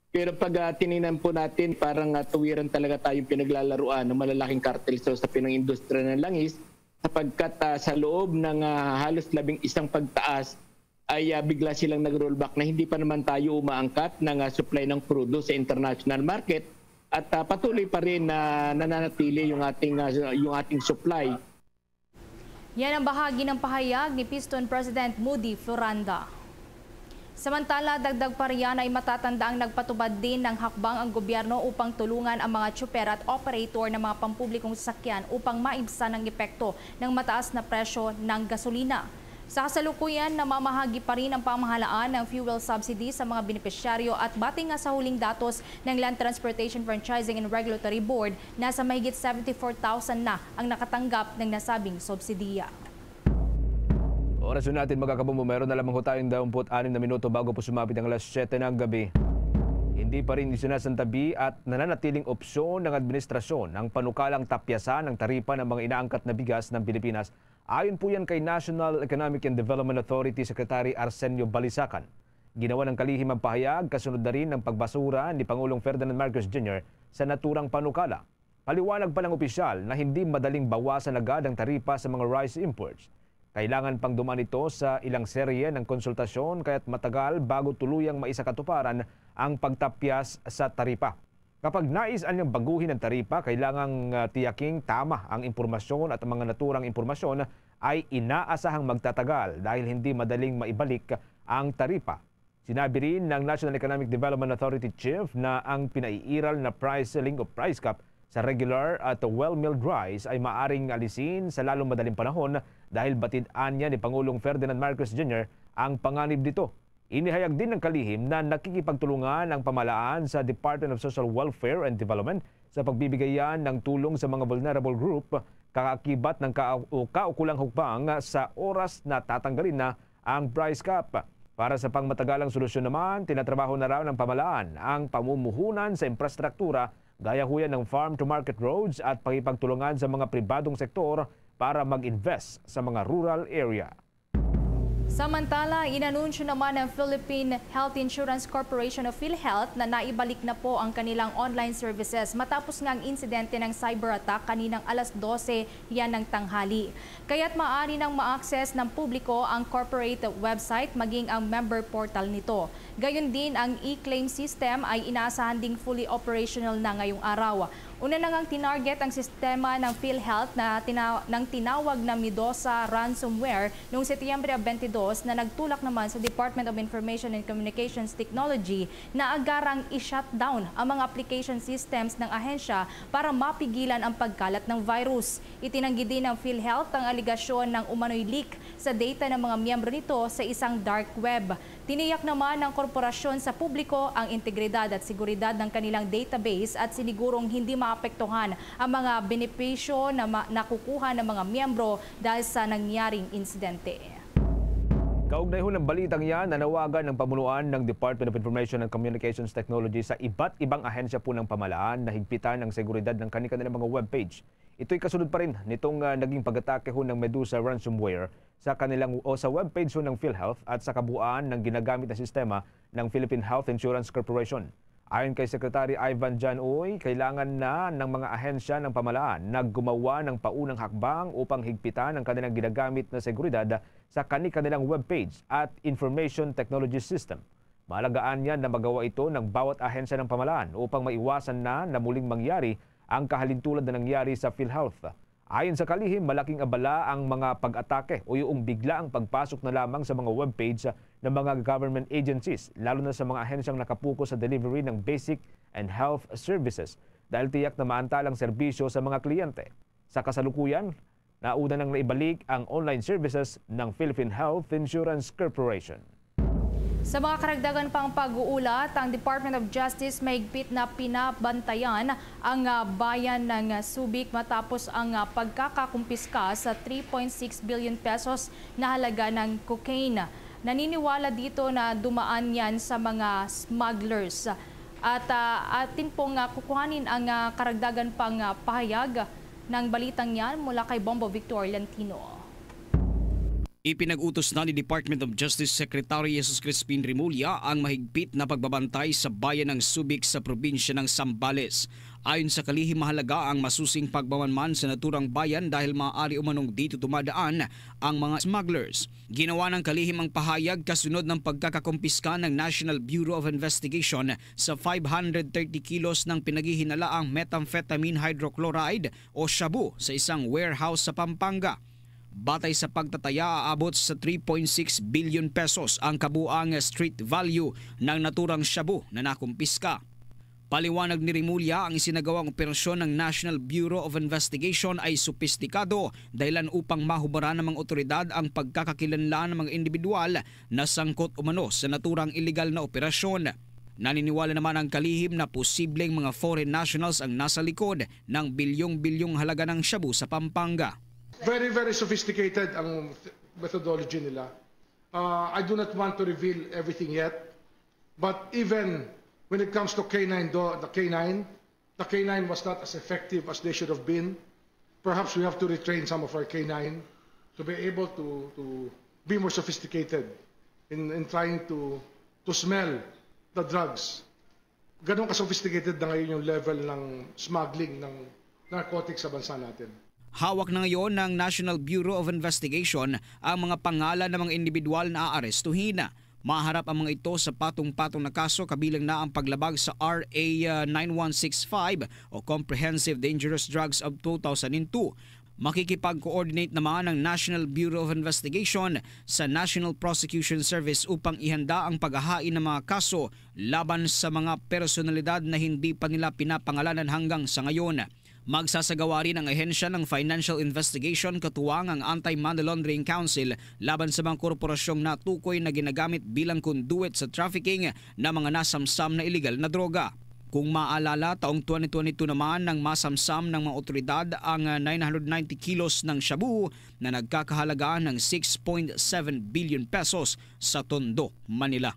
Pero pag tinignan po natin, parang tuwiran talaga tayong pinaglalaruan ng malalaking kartel sa pinang-industriya ng langis sapagkat sa loob ng halos 11 pagtaas ay bigla silang nag-rollback na hindi pa naman tayo umaangkat ng supply ng crudo sa international market at patuloy pa rin na nananatili yung ating supply. Yan ang bahagi ng pahayag ni Piston President Modi Floranda. Samantala, dagdag pa riyan ay matatandaang nagpatubad din ng hakbang ang gobyerno upang tulungan ang mga tsuper at operator ng mga pampublikong sasakyan upang maibsan ang epekto ng mataas na presyo ng gasolina. Sa kasalukuyan, namamahagi pa rin ang pamahalaan ng fuel subsidy sa mga benepisyaryo at batay nga sa huling datos ng Land Transportation Franchising and Regulatory Board, nasa mahigit 74,000 na ang nakatanggap ng nasabing subsidiya. Oras natin mga kabumbo, meron na lamang tayong 26 na minuto bago po sumapit ang alas 7 ng gabi. Hindi pa rin isinasantabi at nananatiling opsyon ng administrasyon ang panukalang tapyasan ng taripa ng mga inaangkat na bigas ng Pilipinas. Ayon po yan kay National Economic and Development Authority Secretary Arsenio Balisacan. Ginawa ng kalihim ang pahayag kasunod na rin ng pagbasura ni Pangulong Ferdinand Marcos Jr. sa naturang panukala. Paliwanag pa ng opisyal na hindi madaling bawasan agad ang taripa sa mga rice imports. Kailangan pang dumaan ito sa ilang serye ng konsultasyon kaya't matagal bago tuluyang maisakatuparan ang pagtapyas sa taripa. Kapag nais niyang baguhin ang taripa, kailangang tiyaking tama ang impormasyon at ang mga naturang impormasyon ay inaasahang magtatagal dahil hindi madaling maibalik ang taripa. Sinabi rin ng National Economic Development Authority Chief na ang pinaiiral na price ceiling o price cap sa regular at well-milled rice ay maaring alisin sa lalong madaling panahon dahil batid-an niya ni Pangulong Ferdinand Marcos Jr. ang panganib dito. Inihayag din ng kalihim na nakikipagtulungan ang pamahalaan sa Department of Social Welfare and Development sa pagbibigayan ng tulong sa mga vulnerable group, kakakibat ng kaukulang hukbang sa oras na tatanggalin na ang price cap. Para sa pangmatagalang solusyon naman, tinatrabaho na raw ng pamahalaan ang pamumuhunan sa infrastruktura gaya huyan ng farm-to-market roads at pakipagtulungan sa mga pribadong sektor para mag-invest sa mga rural area. Samantala, inanunsyo naman ng Philippine Health Insurance Corporation of PhilHealth na naibalik na po ang kanilang online services matapos nga ang insidente ng cyber attack kaninang alas 12 yan ng tanghali. Kaya't maaari nang ma-access ng publiko ang corporate website maging ang member portal nito. Gayon din ang e-claim system ay inaasahan ding fully operational na ngayong araw. Una na ngang tinarget ang sistema ng PhilHealth na tinawag na Midosa ransomware noong Setyembre 22 na nagtulak naman sa Department of Information and Communications Technology na agarang i-shutdown ang mga application systems ng ahensya para mapigilan ang pagkalat ng virus. Itinanggi din ng PhilHealth ang aligasyon ng umano'y leak sa data ng mga miyembro nito sa isang dark web. Tiniyak naman ng korporasyon sa publiko ang integridad at seguridad ng kanilang database at sinigurong hindi maapektuhan ang mga benepisyo na nakukuha ng mga miyembro dahil sa nangyaring insidente. Kaugnay ho ng balitang yan, nanawagan ng pamunuan ng Department of Information and Communications Technology sa iba't ibang ahensya po ng pamahalaan na higpitan ang seguridad ng kanilang mga webpage. Ito'y kasunod pa rin nitong naging pag-atake ho ng Medusa ransomware sa kanilang o sa webpage ho ng PhilHealth at sa kabuuan ng ginagamit na sistema ng Philippine Health Insurance Corporation. Ayon kay Secretary Ivan Jan Uy, kailangan na ng mga ahensya ng pamahalaan na gumawa ng paunang hakbang upang higpitan ang kanilang ginagamit na seguridad sa kanilang webpage at information technology system. Mahalagaan yan na magawa ito ng bawat ahensya ng pamahalaan upang maiwasan na muling mangyari ang kahalintulad na nangyari sa PhilHealth. Ayon sa kalihim, malaking abala ang mga pag-atake o yung biglaang pagpasok na lamang sa mga webpage ng mga government agencies, lalo na sa mga ahensyang nakapuko sa delivery ng basic and health services dahil tiyak na maantalang serbisyo sa mga kliyente. Sa kasalukuyan, nauna nang naibalik ang online services ng Philippine Health Insurance Corporation. Sa mga karagdagan pang pag-uulat, ang Department of Justice mahigpit na pinabantayan ang bayan ng Subic matapos ang pagkakakumpiska sa 3.6 billion pesos na halaga ng cocaine. Naniniwala dito na dumaan yan sa mga smugglers. At atin pong kukuhanin ang karagdagan pang pahayag ng balitang yan mula kay Bombo Victor Lantino. Ipinag-utos na ni Department of Justice Secretary Jesus Crispin Remulla ang mahigpit na pagbabantay sa bayan ng Subic sa probinsya ng Zambales. Ayon sa kalihim, mahalaga ang masusing pagbamanman sa naturang bayan dahil maaari umanong dito tumadaan ang mga smugglers. Ginawa ng kalihim ang pahayag kasunod ng pagkakakumpiska ng National Bureau of Investigation sa 530 kilos ng pinaghihinalaang methamphetamine hydrochloride o shabu sa isang warehouse sa Pampanga. Batay sa pagtataya, aabot sa 3.6 billion pesos ang kabuang street value ng naturang shabu na nakumpiska. Paliwanag ni Remulla, ang isinagawang operasyon ng National Bureau of Investigation ay sopistikado dahilan upang mahubaran ng mga otoridad ang pagkakakilanlan ng mga individual na sangkot umano sa naturang illegal na operasyon. Naniniwala naman ang kalihim na posibleng mga foreign nationals ang nasa likod ng bilyong-bilyong halaga ng shabu sa Pampanga. Very, very sophisticated ang methodology nila. I do not want to reveal everything yet, but even when it comes to the K9 was not as effective as they should have been. Perhaps we have to retrain some of our K9 to be able to be more sophisticated in trying to smell the drugs. Ganun ka-sophisticated na ngayon yung level ng smuggling ng narcotics sa bansa natin. Hawak na ngayon ng National Bureau of Investigation ang mga pangalan ng mga individual na aarestuhin. Maharap ang mga ito sa patong-patong na kaso kabilang na ang paglabag sa RA 9165 o Comprehensive Dangerous Drugs of 2002. Makikipag-coordinate naman ang National Bureau of Investigation sa National Prosecution Service upang ihanda ang paghahain ng mga kaso laban sa mga personalidad na hindi pa nila pinapangalanan hanggang sa ngayon. Magsasagawa rin ang ahensya ng Financial Investigation katuwang ang Anti-Money Laundering Council laban sa mga korporasyong natukoy na ginagamit bilang conduit sa trafficking ng mga nasamsam na illegal na droga. Kung maalala, taong 2022 naman nang masamsam ng mga otoridad ang 990 kilos ng shabu na nagkakahalaga ng 6.7 billion pesos sa Tondo, Manila.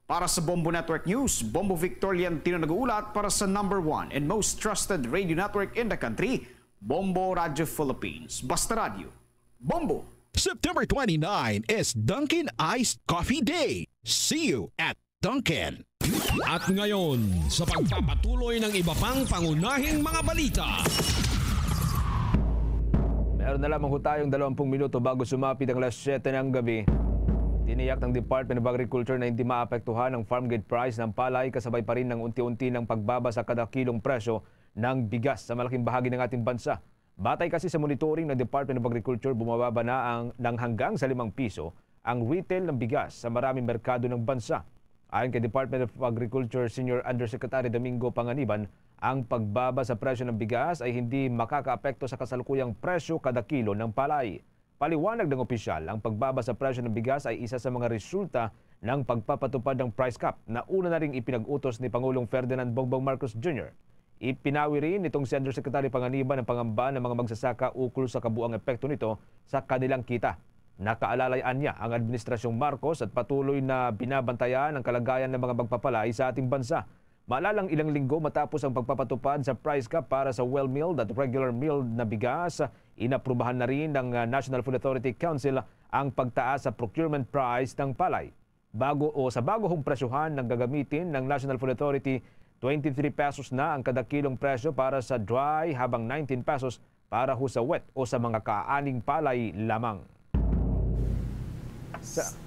Para sa Bombo Network News, Bombo Victorian Tino nag-uulat para sa #1 and most trusted radio network in the country, Bombo Radio Philippines. Basta Radio. Bombo! September 29 is Dunkin' Iced Coffee Day. See you at Dunkin'. At ngayon, sa pagpapatuloy ng iba pang pangunahing mga balita. Meron na lamang tayong 20 minuto bago sumapit ang alas 7 ng gabi. Tiniyak ng Department of Agriculture na hindi maapektuhan ang farm gate price ng palay kasabay pa rin ng unti-unti ng pagbaba sa kada kilong presyo ng bigas sa malaking bahagi ng ating bansa. Batay kasi sa monitoring ng Department of Agriculture, bumababa na ng hanggang sa 5 piso ang retail ng bigas sa maraming merkado ng bansa. Ayon kay Department of Agriculture Senior Undersecretary Domingo Panganiban, ang pagbaba sa presyo ng bigas ay hindi makakaapekto sa kasalukuyang presyo kada kilo ng palay. Paliwanag ng opisyal, ang pagbaba sa presyo ng bigas ay isa sa mga resulta ng pagpapatupad ng price cap na una na ring ipinag-utos ni Pangulong Ferdinand Bongbong Marcos Jr. Ipinawi rin nitong si Undersecretary Panganiban ang pangamba ng mga magsasaka ukol sa kabuang epekto nito sa kanilang kita. Nakaalalayan niya ang Administrasyong Marcos at patuloy na binabantayan ang kalagayan ng mga magpapalay sa ating bansa. Maalalang ilang linggo matapos ang pagpapatupad sa price cap para sa well-milled at regular milled na bigas, inaprubahan na rin ng National Food Authority Council ang pagtaas sa procurement price ng palay. Sa bagohong presyuhan ng gagamitin ng National Food Authority, 23 pesos na ang kada kilong presyo para sa dry habang 19 pesos para sa wet o sa mga kaaning palay lamang.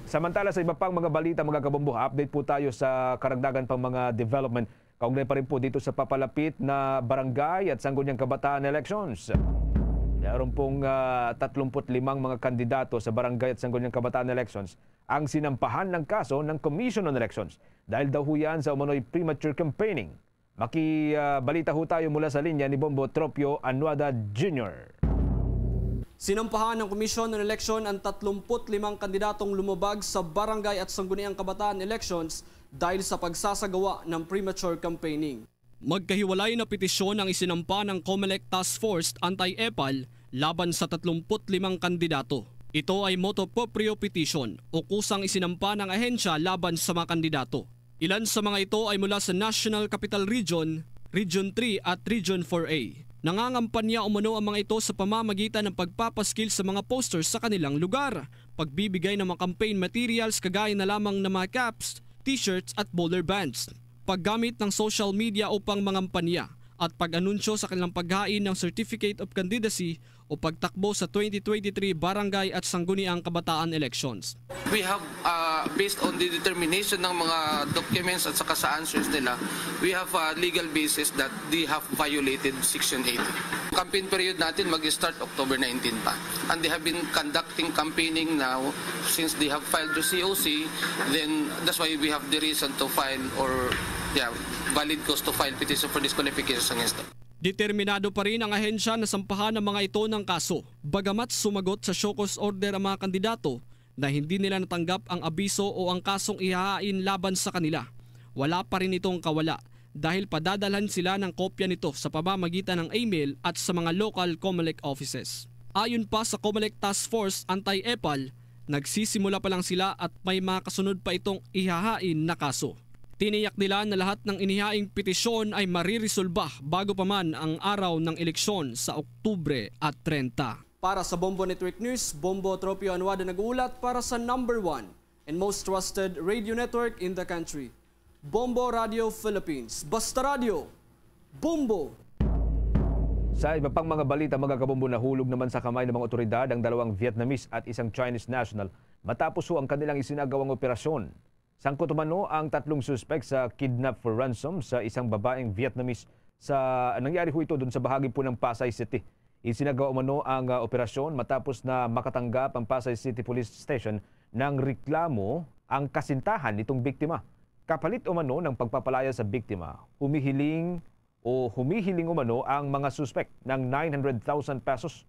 Samantala sa iba pang mga balita, mga kabombo, update po tayo sa karagdagan pang mga development. Kaugnay pa rin po dito sa papalapit na barangay at sangguniang kabataan elections. Meron pong 35 mga kandidato sa barangay at sangguniang kabataan elections ang sinampahan ng kaso ng Commission on Elections dahil daw ho yan sa umano'y premature campaigning. Makibalita ho tayo mula sa linya ni Bombo Tropio Anuada Jr. Sinampahan ng Commission on Election ang 35 kandidatong lumabag sa barangay at sangguniang kabataan elections dahil sa pagsasagawa ng premature campaigning. Magkahiwalay na petisyon ang isinampa ng COMELEC Task Force Anti-EPAL laban sa 35 kandidato. Ito ay motu proprio petition o kusang isinampa ng ahensya laban sa mga kandidato. Ilan sa mga ito ay mula sa National Capital Region, Region 3 at Region 4A. Nangangampanya umano ang mga ito sa pamamagitan ng pagpapaskil sa mga posters sa kanilang lugar, pagbibigay ng mga campaign materials kagaya na lamang ng mga caps, t-shirts at bowler bands, paggamit ng social media upang mangampanya, at pag-anunsyo sa kanilang paghain ng Certificate of Candidacy o pagtakbo sa 2023 barangay at sangguniang kabataan elections. We have, based on the determination ng mga documents at saka sa answers nila, we have a legal basis that they have violated Section 80. Campaign period natin mag-start October 19 pa. And they have been conducting campaigning now since they have filed the COC, then that's why we have the reason to file or valid cause to file petition for disqualification against them. Determinado pa rin ang ahensya na sampahan ng mga ito ng kaso. Bagamat sumagot sa show cause order ang mga kandidato na hindi nila natanggap ang abiso o ang kasong ihahain laban sa kanila, wala pa rin itong kawala dahil padadalhan sila ng kopya nito sa pamamagitan ng email at sa mga local COMELEC offices. Ayon pa sa COMELEC Task Force Anti-EPAL, nagsisimula pa lang sila at may mga kasunod pa itong ihahain na kaso. Tiniyak nila na lahat ng inihaing petisyon ay mariresolba bago pa man ang araw ng eleksyon sa Oktubre at 30. Para sa Bombo Network News, Bombo Tropio Anuada nag-uulat para sa #1 and most trusted radio network in the country, Bombo Radio Philippines. Basta Radio, Bombo! Sa iba pang mga balita, mga kabombo, nahulog naman sa kamay ng mga otoridad ang 2 Vietnamese at isang Chinese national matapos ang kanilang isinagawang operasyon. Sangkot umano ang 3 suspect sa kidnap for ransom sa isang babaeng Vietnamese nangyari ito doon sa bahagi po ng Pasay City. Isinagawa umano ang operasyon matapos na makatanggap ang Pasay City Police Station ng reklamo ang kasintahan nitong biktima. Kapalit umano ng pagpapalaya sa biktima, humihiling umano ang mga suspect ng 900,000 pesos.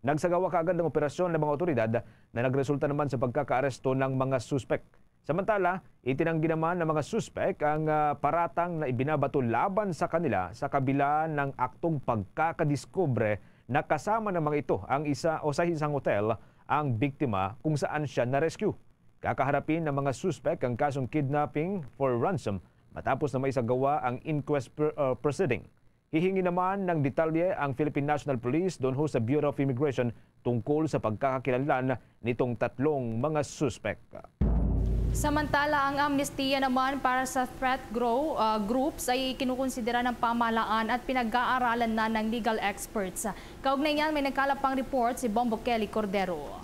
Nagsagawa kaagad ng operasyon ng mga otoridad na nagresulta naman sa pagkakaaresto ng mga suspect. Samantala, itinanggi naman ng mga suspek ang paratang na ibinabato laban sa kanila sa kabila ng aktong pagkakadiskubre na kasama ng mga ito ang isa o sa isang hotel ang biktima kung saan siya na-rescue. Kakaharapin ng mga suspek ang kasong kidnapping for ransom matapos na maisagawa ang inquest proceeding. Hihingi naman ng detalye ang Philippine National Police doon sa Bureau of Immigration tungkol sa pagkakakilanlan nitong tatlong mga suspek. Samantala, ang amnestiya naman para sa threat groups ay kinukonsidera ng pamahalaan at pinag-aaralan na ng legal experts. Kaugnay niyan, may nagkalapang report si Bombo Kelly Cordero.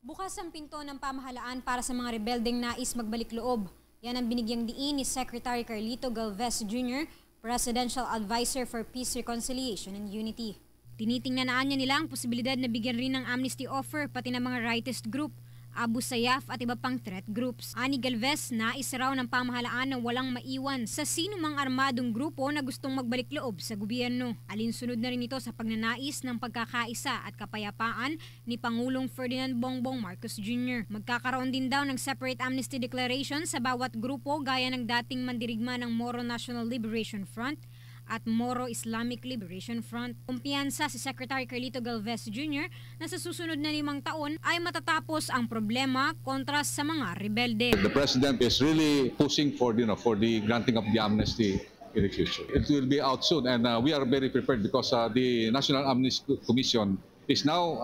Bukas ang pinto ng pamahalaan para sa mga rebeldeng nais magbalik loob. Yan ang binigyang diin ni Secretary Carlito Galvez Jr., Presidential Advisor for Peace, Reconciliation and Unity. Tinitingnan niya nila ang posibilidad na bigyan rin ng amnesty offer pati ng mga rightist group, Abu Sayyaf at iba pang threat groups. Ani Galvez, nais raw ng pamahalaan na walang maiwan sa sinumang armadong grupo na gustong magbalik loob sa gobyerno. Alinsunod na rin ito sa pagnanais ng pagkakaisa at kapayapaan ni Pangulong Ferdinand Bongbong Marcos Jr. Magkakaroon din daw ng separate amnesty declaration sa bawat grupo gaya ng dating mandirigma ng Moro National Liberation Front at Moro Islamic Liberation Front. Kumpiyansa si Secretary Carlito Galvez Jr. na sa susunod na 5 taon ay matatapos ang problema kontra sa mga rebelde. The President is really pushing for the granting of the amnesty in the future. It will be out soon and we are very prepared because the National Amnesty Commission is now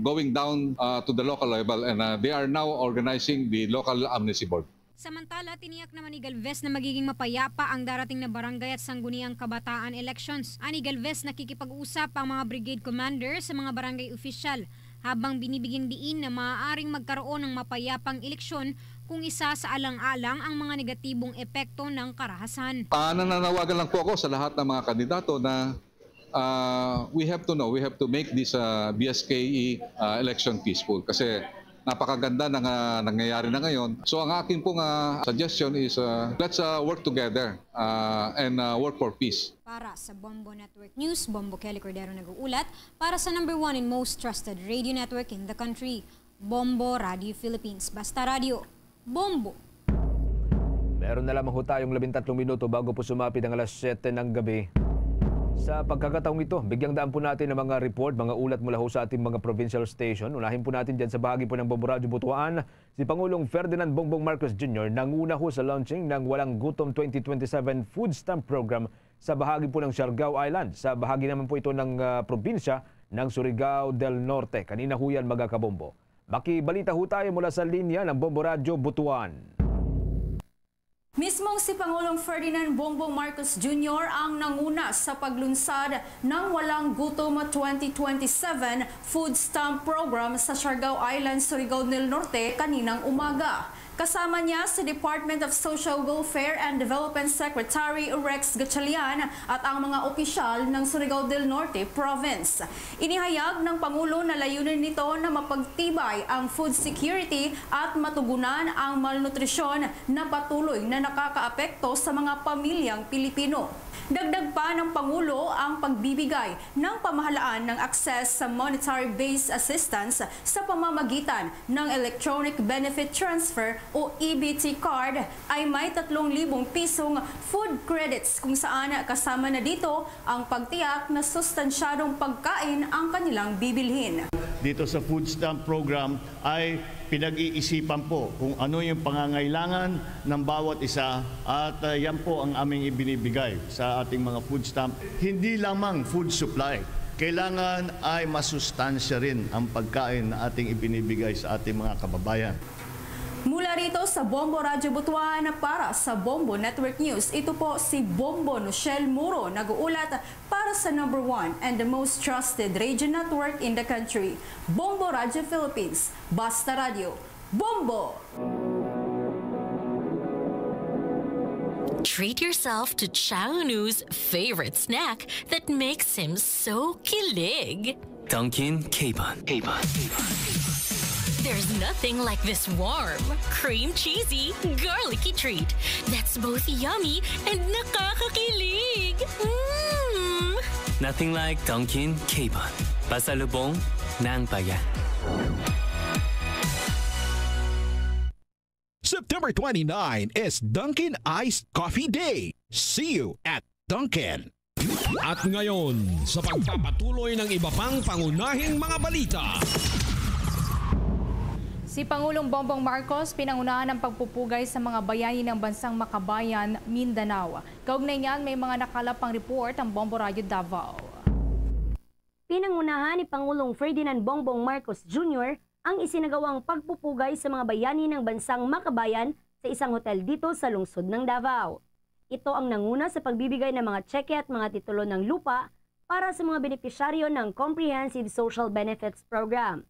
going down to the local level and they are now organizing the local amnesty board. Samantala, tiniyak naman ni Galvez na magiging mapayapa ang darating na barangay at sangguniang kabataan elections. Ani Galvez, nakikipag-usap ang mga brigade commander sa mga barangay official habang binibigyang diin na maaaring magkaroon ng mapayapang eleksyon kung isa sa alang-alang ang mga negatibong epekto ng karahasan. Nananawagan lang po ako sa lahat ng mga kandidato na we have to make this BSKE election peaceful kasi napakaganda ng nangyayari na ngayon. So ang akin pong suggestion is let's work together and work for peace. Para sa Bombo Network News, Bombo Kelly Cordero nag-uulat para sa #1 and most trusted radio network in the country, Bombo Radio Philippines. Basta Radio, Bombo. Meron na lamang tayong 13 minuto bago po sumapit ang alas 7 ng gabi. Sa pagkakataong ito, bigyang daan po natin ng mga report, mga ulat mula sa ating mga provincial station. Unahin po natin dyan sa bahagi po ng Bombo Radio Butuan, si Pangulong Ferdinand Bongbong Marcos Jr. nanguna sa launching ng Walang Gutom 2027 Food Stamp Program sa bahagi po ng Siargao Island. Sa bahagi naman po ito ng probinsya ng Surigao del Norte. Kanina ho yan mga kabombo. Makibalita ho tayo mula sa linya ng Bombo Radio Butuan. Mismong si Pangulong Ferdinand Bongbong Marcos Jr. ang nanguna sa paglunsad ng Walang Gutom 2027 Food Stamp Program sa Siargao Island, Surigao del Norte kaninang umaga. Kasama niya si Department of Social Welfare and Development Secretary Rex Gatchalian at ang mga opisyal ng Surigao del Norte Province. Inihayag ng Pangulo na layunin nito na mapagtibay ang food security at matugunan ang malnutrisyon na patuloy na nakakaapekto sa mga pamilyang Pilipino. Dagdag pa ng Pangulo ang pagbibigay ng pamahalaan ng access sa monetary-based assistance sa pamamagitan ng Electronic Benefit Transfer o EBT card ay may 3,000 pisong food credits kung saan kasama na dito ang pagtiyak na sustansyadong pagkain ang kanilang bibilhin. Dito sa food stamp program ay pinag-iisipan po kung ano yung pangangailangan ng bawat isa at yan po ang aming ibinibigay sa ating mga food stamp. Hindi lamang food supply, kailangan ay masustansya rin ang pagkain na ating ibinibigay sa ating mga kababayan. Mula rito sa Bombo Radio Butuan para sa Bombo Network News, ito po si Bombo Nochelle Muro nag-uulat para sa #1 and the most trusted radio network in the country, Bombo Radio Philippines. Basta Radio, Bombo! Treat yourself to Chownu's favorite snack that makes him so kilig. Dunkin' K-Bun. There's nothing like this warm, cream cheesy, garlicky treat that's both yummy and nakakakilig. Nothing like Dunkin' K-Bun. Pasalubong ng bayan. Number 29 is Dunkin' Iced Coffee Day. See you at Dunkin'. At ngayon, sa pagpapatuloy ng iba pang pangunahing mga balita. Si Pangulong Bongbong Marcos pinangunahan ng pagpupugay sa mga bayani ng bansang Makabayan, Mindanao. Kaugnay niyan, may mga nakalapang report ang Bombo Radio Davao. Pinangunahan ni Pangulong Ferdinand Bongbong Marcos Jr. ang isinagawang pagpupugay sa mga bayani ng bansang Makabayan sa isang hotel dito sa lungsod ng Davao. Ito ang nanguna sa pagbibigay ng mga tseke at mga titulo ng lupa para sa mga benepisyaryo ng Comprehensive Social Benefits Program.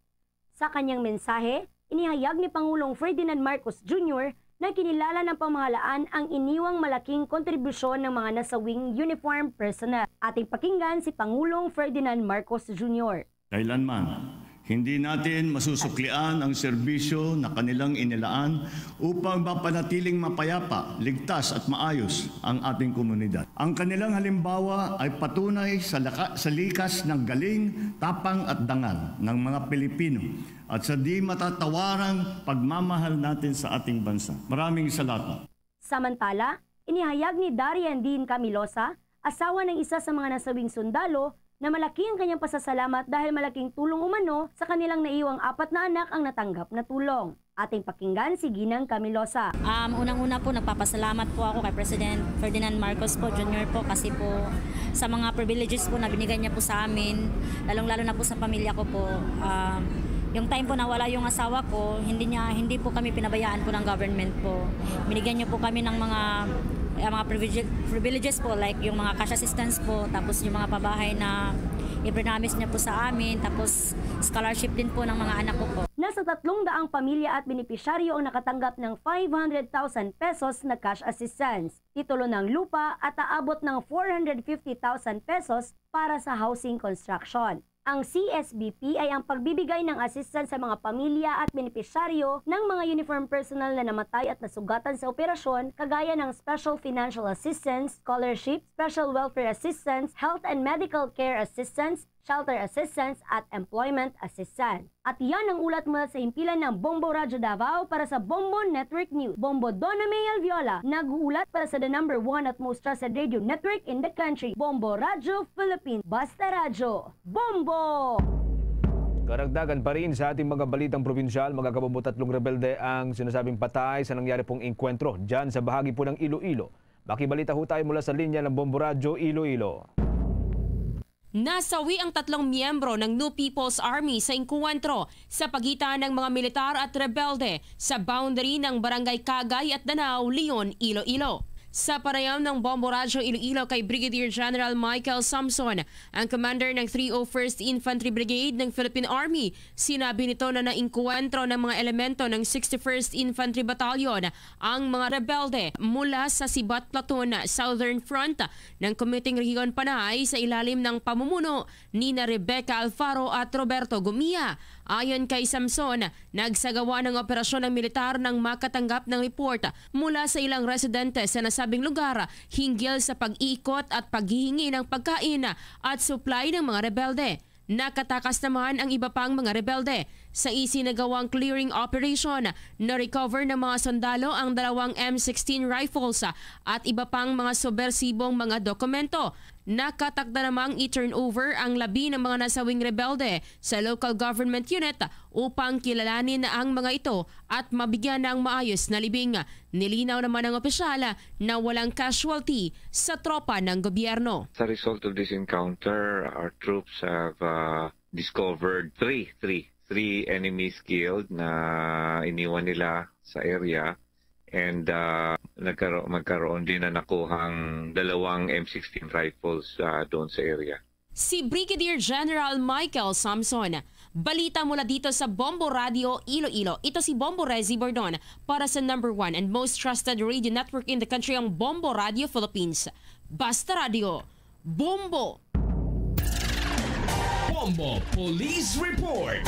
Sa kanyang mensahe, inihayag ni Pangulong Ferdinand Marcos Jr. na kinilala ng pamahalaan ang iniwang malaking kontribusyon ng mga nasawing uniform personnel. Ating pakinggan si Pangulong Ferdinand Marcos Jr. Kailanman, hindi natin masusuklian ang serbisyo na kanilang inilaan upang mapanatiling mapayapa, ligtas at maayos ang ating komunidad. Ang kanilang halimbawa ay patunay sa likas ng galing, tapang at dangal ng mga Pilipino at sa di matatawarang pagmamahal natin sa ating bansa. Maraming salamat. Samantala, inihayag ni Darian Dean Camilosa, asawa ng isa sa mga nasawing sundalo, na malaki ang kanyang pasasalamat dahil malaking tulong umano sa kanilang naiwang 4 na anak ang natanggap na tulong. Ating pakinggan si Ginang Camilosa. Unang-una po, nagpapasalamat po ako kay President Ferdinand Marcos po Jr. po kasi po sa mga privileges po na binigay niya po sa amin, lalong-lalo na po sa pamilya ko po. Yung time po na wala yung asawa ko, hindi po kami pinabayaan po ng government po. Binigyan niyo po kami ng mga privileges po, like yung mga cash assistance po, tapos yung mga pabahay na i-promise niya po sa amin, tapos scholarship din po ng mga anak ko po. Nasa 300 pamilya at benepisyaryo ang nakatanggap ng 500,000 pesos na cash assistance, titulo ng lupa at aabot ng 450,000 pesos para sa housing construction. Ang CSBP ay ang pagbibigay ng assistance sa mga pamilya at benepisyaryo ng mga uniform personnel na namatay at nasugatan sa operasyon, kagaya ng Special Financial Assistance, Scholarship, Special Welfare Assistance, Health and Medical Care Assistance, Shelter Assistance at Employment Assistance. At yan ang ulat mula sa himpilan ng Bombo Radio Davao para sa Bombo Network News. Bombo Donna May Alviola, nag-uulat para sa the number 1 at most trusted radio network in the country, Bombo Radio Philippines. Basta Radio, Bombo! Karagdagan pa rin sa ating mga balitang probinsyal, magkakabombo 3 rebelde ang sinasabing patay sa nangyari pong engkwentro dyan sa bahagi po ng Iloilo. Makibalita ho tayo mula sa linya ng Bombo Radio Iloilo. Nasawi ang 3 miyembro ng New People's Army sa engkwentro sa pagitan ng mga militar at rebelde sa boundary ng Barangay Kagay at Danao, Leon, Iloilo. Sa parayam ng Bombo Radio Iloilo kay Brigadier General Michael Samson, ang commander ng 301st Infantry Brigade ng Philippine Army, sinabi nito na naingkwentro ng mga elemento ng 61st Infantry Battalion ang mga rebelde mula sa Sibat Platoon Southern Front ng Committing Region Panay sa ilalim ng pamumuno ni Rebecca Alfaro at Roberto Gumia. Ayon kay Samson, nagsagawa ng operasyon ng militar nang makatanggap ng report mula sa ilang residente sa nasabing lugar hinggil sa pag-iikot at paghihingi ng pagkain at supply ng mga rebelde. Nakatakas naman ang iba pang mga rebelde. Sa isinagawang clearing operation, na-recover ng mga sundalo ang 2 M16 rifles at iba pang mga subversibong mga dokumento. Nakatakda namang i-turn over ang labi ng mga nasawing rebelde sa local government unit upang kilalanin ang mga ito at mabigyan ng maayos na libing. Nilinaw naman ng opisyal na walang casualty sa tropa ng gobyerno. As a result of this encounter, our troops have discovered three enemies killed na iniwan nila sa area. And magkaroon din na nakuhang 2 M16 rifles doon sa area. Si Brigadier General Michael Samson. Balita mula dito sa Bombo Radio Iloilo. Ito si Bombo Rezi Bordon para sa number 1 and most trusted radio network in the country, ang Bombo Radio Philippines. Basta Radio, Bombo! Bombo Police Report.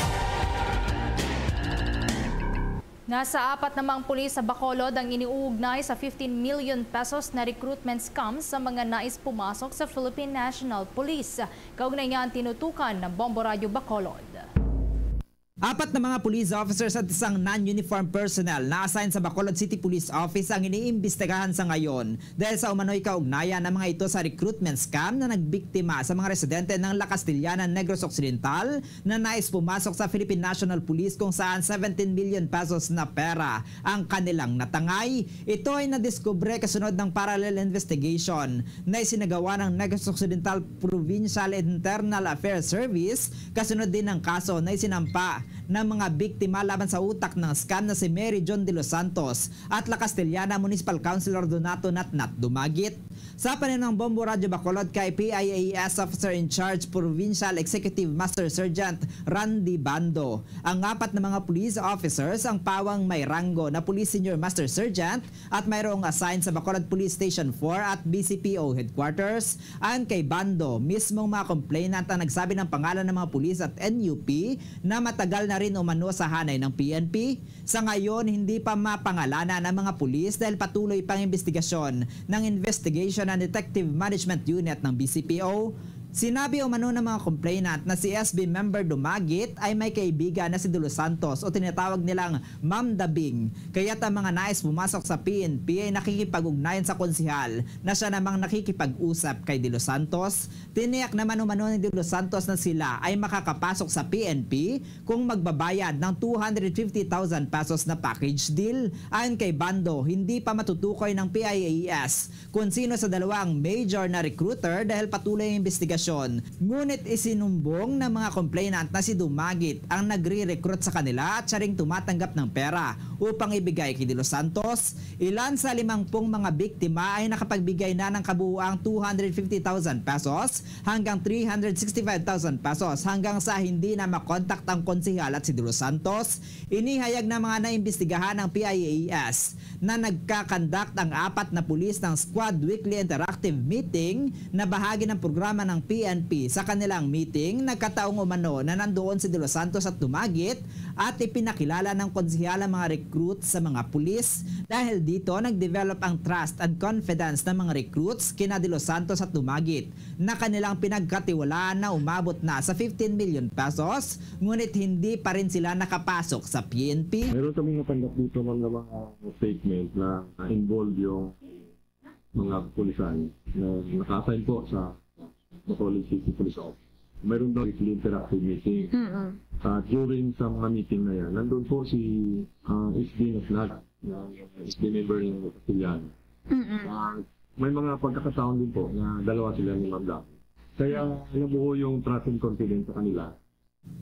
Nasa 4 namang pulis sa Bacolod ang iniuugnay sa 15 million pesos na recruitment scam sa mga nais pumasok sa Philippine National Police. Kaugnay niya ang tinutukan ng Bombo Radio Bacolod. 4 na mga police officers at isang non-uniform personnel na assign sa Bacolod City Police Office ang iniimbestigahan sa ngayon dahil sa umano'y kaugnayan ng mga ito sa recruitment scam na nagbiktima sa mga residente ng La Castellana, Negros Occidental na nais pumasok sa Philippine National Police kung saan 17 million pesos na pera ang kanilang natangay. Ito ay nadiskubre kasunod ng parallel investigation na isinagawa ng Negros Occidental Provincial Internal Affairs Service kasunod din ng kaso na isinampa ng mga biktima laban sa utak ng scam na si Mary John de los Santos at La Castellana Municipal Councilor Donato Natnat Dumagit. Sa panin ng Bombo Radio Bacolod kay PIAS Officer in Charge Provincial Executive Master Sergeant Randy Bando, ang 4 na mga police officers ang pawang may ranggo na Police Senior Master Sergeant at mayroong assign sa Bacolod Police Station 4 at BCPO Headquarters. Ayon kay Bando, mismong mga complainant ang nagsabi ng pangalan ng mga pulis at NUP na matagal na rin umano sa hanay ng PNP. Sa ngayon, hindi pa mapangalanan ng mga pulis dahil patuloy pang investigasyon ng Investigation and Detective Management Unit ng BCPO. Sinabi umano ng mga complainant na si SB member Dumagit ay may kaibigan na si De Los Santos o tinatawag nilang Ma'am Dabing. Kaya't ang mga nais pumasok sa PNP ay nakikipag-ugnayan sa konsihal na siya namang nakikipag-usap kay De Los Santos. Tiniyak naman umano ni De Los Santos na sila ay makakapasok sa PNP kung magbabayad ng 250,000 pesos na package deal. Ayon kay Bando, hindi pa matutukoy ng PIAS kung sino sa dalawang major na recruiter dahil patuloy ang investigasyon. Ngunit isinumbong ng mga complainant na si Dumagit ang nagre-recruit sa kanila at siya ring tumatanggap ng pera upang ibigay kay De Los Santos. Ilan sa 50 mga biktima ay nakapagbigay na ng kabuuang 250,000 pesos hanggang 365,000 pesos hanggang sa hindi na makontak ang konsihal at si De Los Santos. Inihayag na mga naimbestigahan ng PIAS na nagkakandak ang 4 na pulis ng Squad Weekly Interactive Meeting na bahagi ng programa ng PNP. Sa kanilang meeting, nagkataong umano na nandoon si De Los Santos at Dumagit at ipinakilala ng konsihal ang mga recruits sa mga pulis. Dahil dito, nag-develop ang trust and confidence ng mga recruits kina De Los Santos at Dumagit na kanilang pinagkatiwalaan na umabot na sa 15 million pesos, ngunit hindi pa rin sila nakapasok sa PNP. Meron kaming natanggap dito ng mga statement na involved yung mga pulisan na naka-assign po sa Bacolod City Police Office. Mayroon daw weekly interactive meeting. During sa mga meeting na yan, nandun po si SB Natnat, SB member ng Castellana. May mga pagkakataon din po na dalawa sila ni Ma'am Dami. Kaya nabuo yung trust and confidence sa kanila.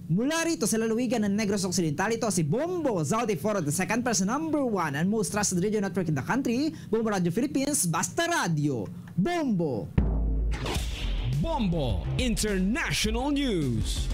Mula rito sa lalawigan ng Negros Occidental, ito si Bombo Zaudi Foro, the second person, #1 and most trusted radio network in the country, Bombo Radio Philippines, Basta Radio. Bombo! Bombo International News.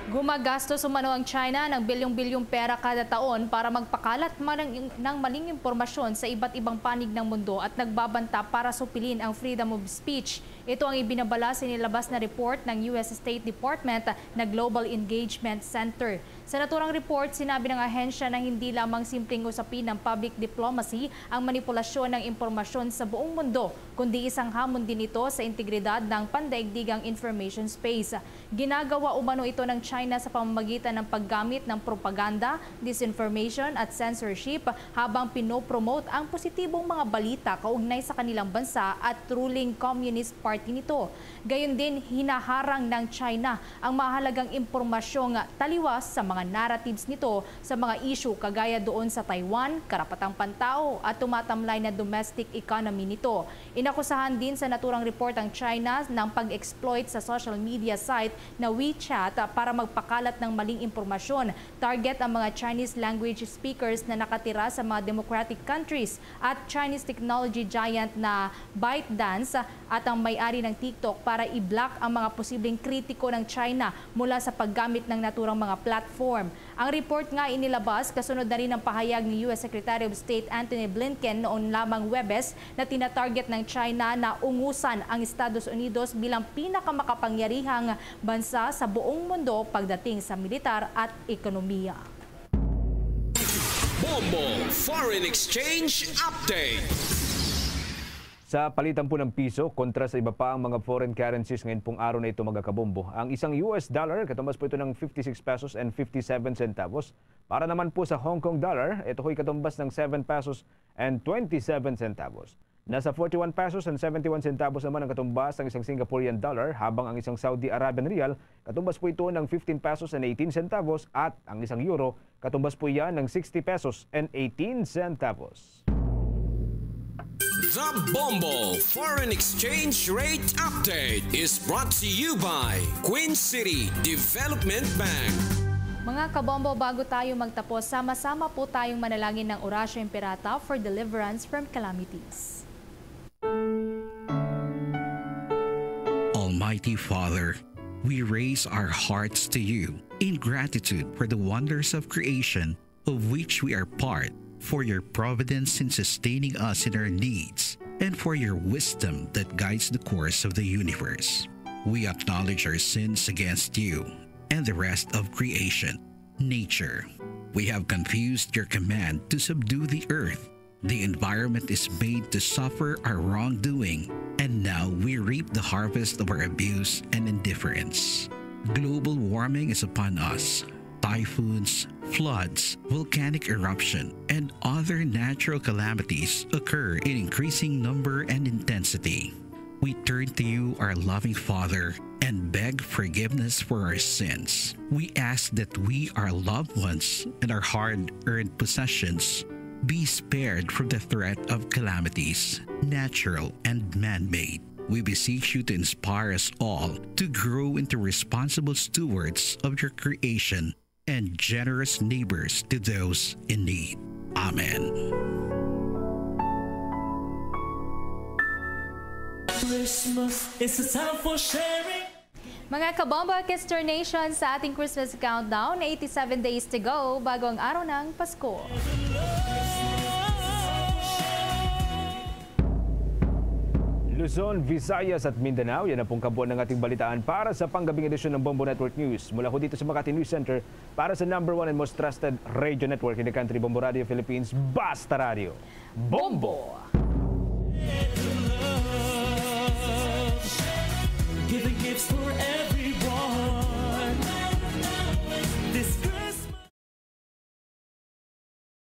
Gumagastos umano ang China ng bilyong-bilyong pera kada taon para magpakalat ng maling impormasyon sa iba't ibang panig ng mundo at nagbabanta para supilin ang freedom of speech. Ito ang ibinabala sa nilabas na report ng US State Department na Global Engagement Center. Sa naturang report, sinabi ng ahensya na hindi lamang simpleng usapin ng public diplomacy ang manipulasyon ng impormasyon sa buong mundo, kundi isang hamon din ito sa integridad ng pandaigdigang information space. Ginagawa umano ito ng China sa pamamagitan ng paggamit ng propaganda, disinformation at censorship habang pinopromote ang positibong mga balita kaugnay sa kanilang bansa at ruling communist party nito. Gayon din, hinaharang ng China ang mahalagang impormasyong taliwas sa mga narratives nito sa mga issue kagaya doon sa Taiwan, karapatang pantao at tumatamlay na domestic economy nito. Inakusahan din sa naturang report ang China ng pag-exploit sa social media site na WeChat para magpakalat ng maling impormasyon. Target ang mga Chinese language speakers na nakatira sa mga democratic countries at Chinese technology giant na ByteDance at ang may-ari ng TikTok para i-block ang mga posibleng kritiko ng China mula sa paggamit ng naturang mga platform. Ang report nga inilabas kasunod na rin ang pahayag ni US Secretary of State Antony Blinken noon lamang Huwebes na tinatarget ng China na ungusan ang Estados Unidos bilang pinakamakapangyarihang bansa sa buong mundo pagdating sa militar at ekonomiya. Bombo Foreign Exchange Update. Sa palitan po ng piso kontra sa iba pa ang mga foreign currencies ngayon pong araw na ito magkakabombo. Ang isang US dollar, katumbas po ito ng 56 pesos and 57 centavos. Para naman po sa Hong Kong dollar, ito ho'y katumbas ng 7 pesos and 27 centavos. Nasa 41 pesos and 71 centavos naman ang katumbas ng isang Singaporean dollar, habang ang isang Saudi Arabian rial, katumbas po ito ng 15 pesos and 18 centavos, at ang isang euro, katumbas po yan ng 60 pesos and 18 centavos. The Bombo Foreign Exchange Rate Update is brought to you by Queen City Development Bank. Mga kabombo, bago tayo magtapos, sama-sama po tayong manalangin ng Orasio Imperata for deliverance from calamities. Almighty Father, we raise our hearts to you in gratitude for the wonders of creation of which we are part, for your providence in sustaining us in our needs, and for your wisdom that guides the course of the universe. We acknowledge our sins against you and the rest of creation, nature. We have confused your command to subdue the earth. The environment is made to suffer our wrongdoing, and now we reap the harvest of our abuse and indifference. Global warming is upon us. Typhoons, floods, volcanic eruption, and other natural calamities occur in increasing number and intensity. We turn to you, our loving Father, and beg forgiveness for our sins. We ask that we, our loved ones, and our hard-earned possessions be spared from the threat of calamities, natural and man-made. We beseech you to inspire us all to grow into responsible stewards of your creation and generous neighbors to those in need. Amen. Christmas is a time for sharing. Mga kabombo, Kister Nation, sa ating Christmas countdown, 87 days to go bago ang araw ng Pasko. Luzon, Visayas at Mindanao, yan ang pong kabuuan ng ating balitaan para sa panggabing edisyon ng Bombo Network News. Mula ko dito sa Makati News Center para sa #1 and most trusted radio network in the country, Bombo Radio Philippines, Basta Radio. Bombo!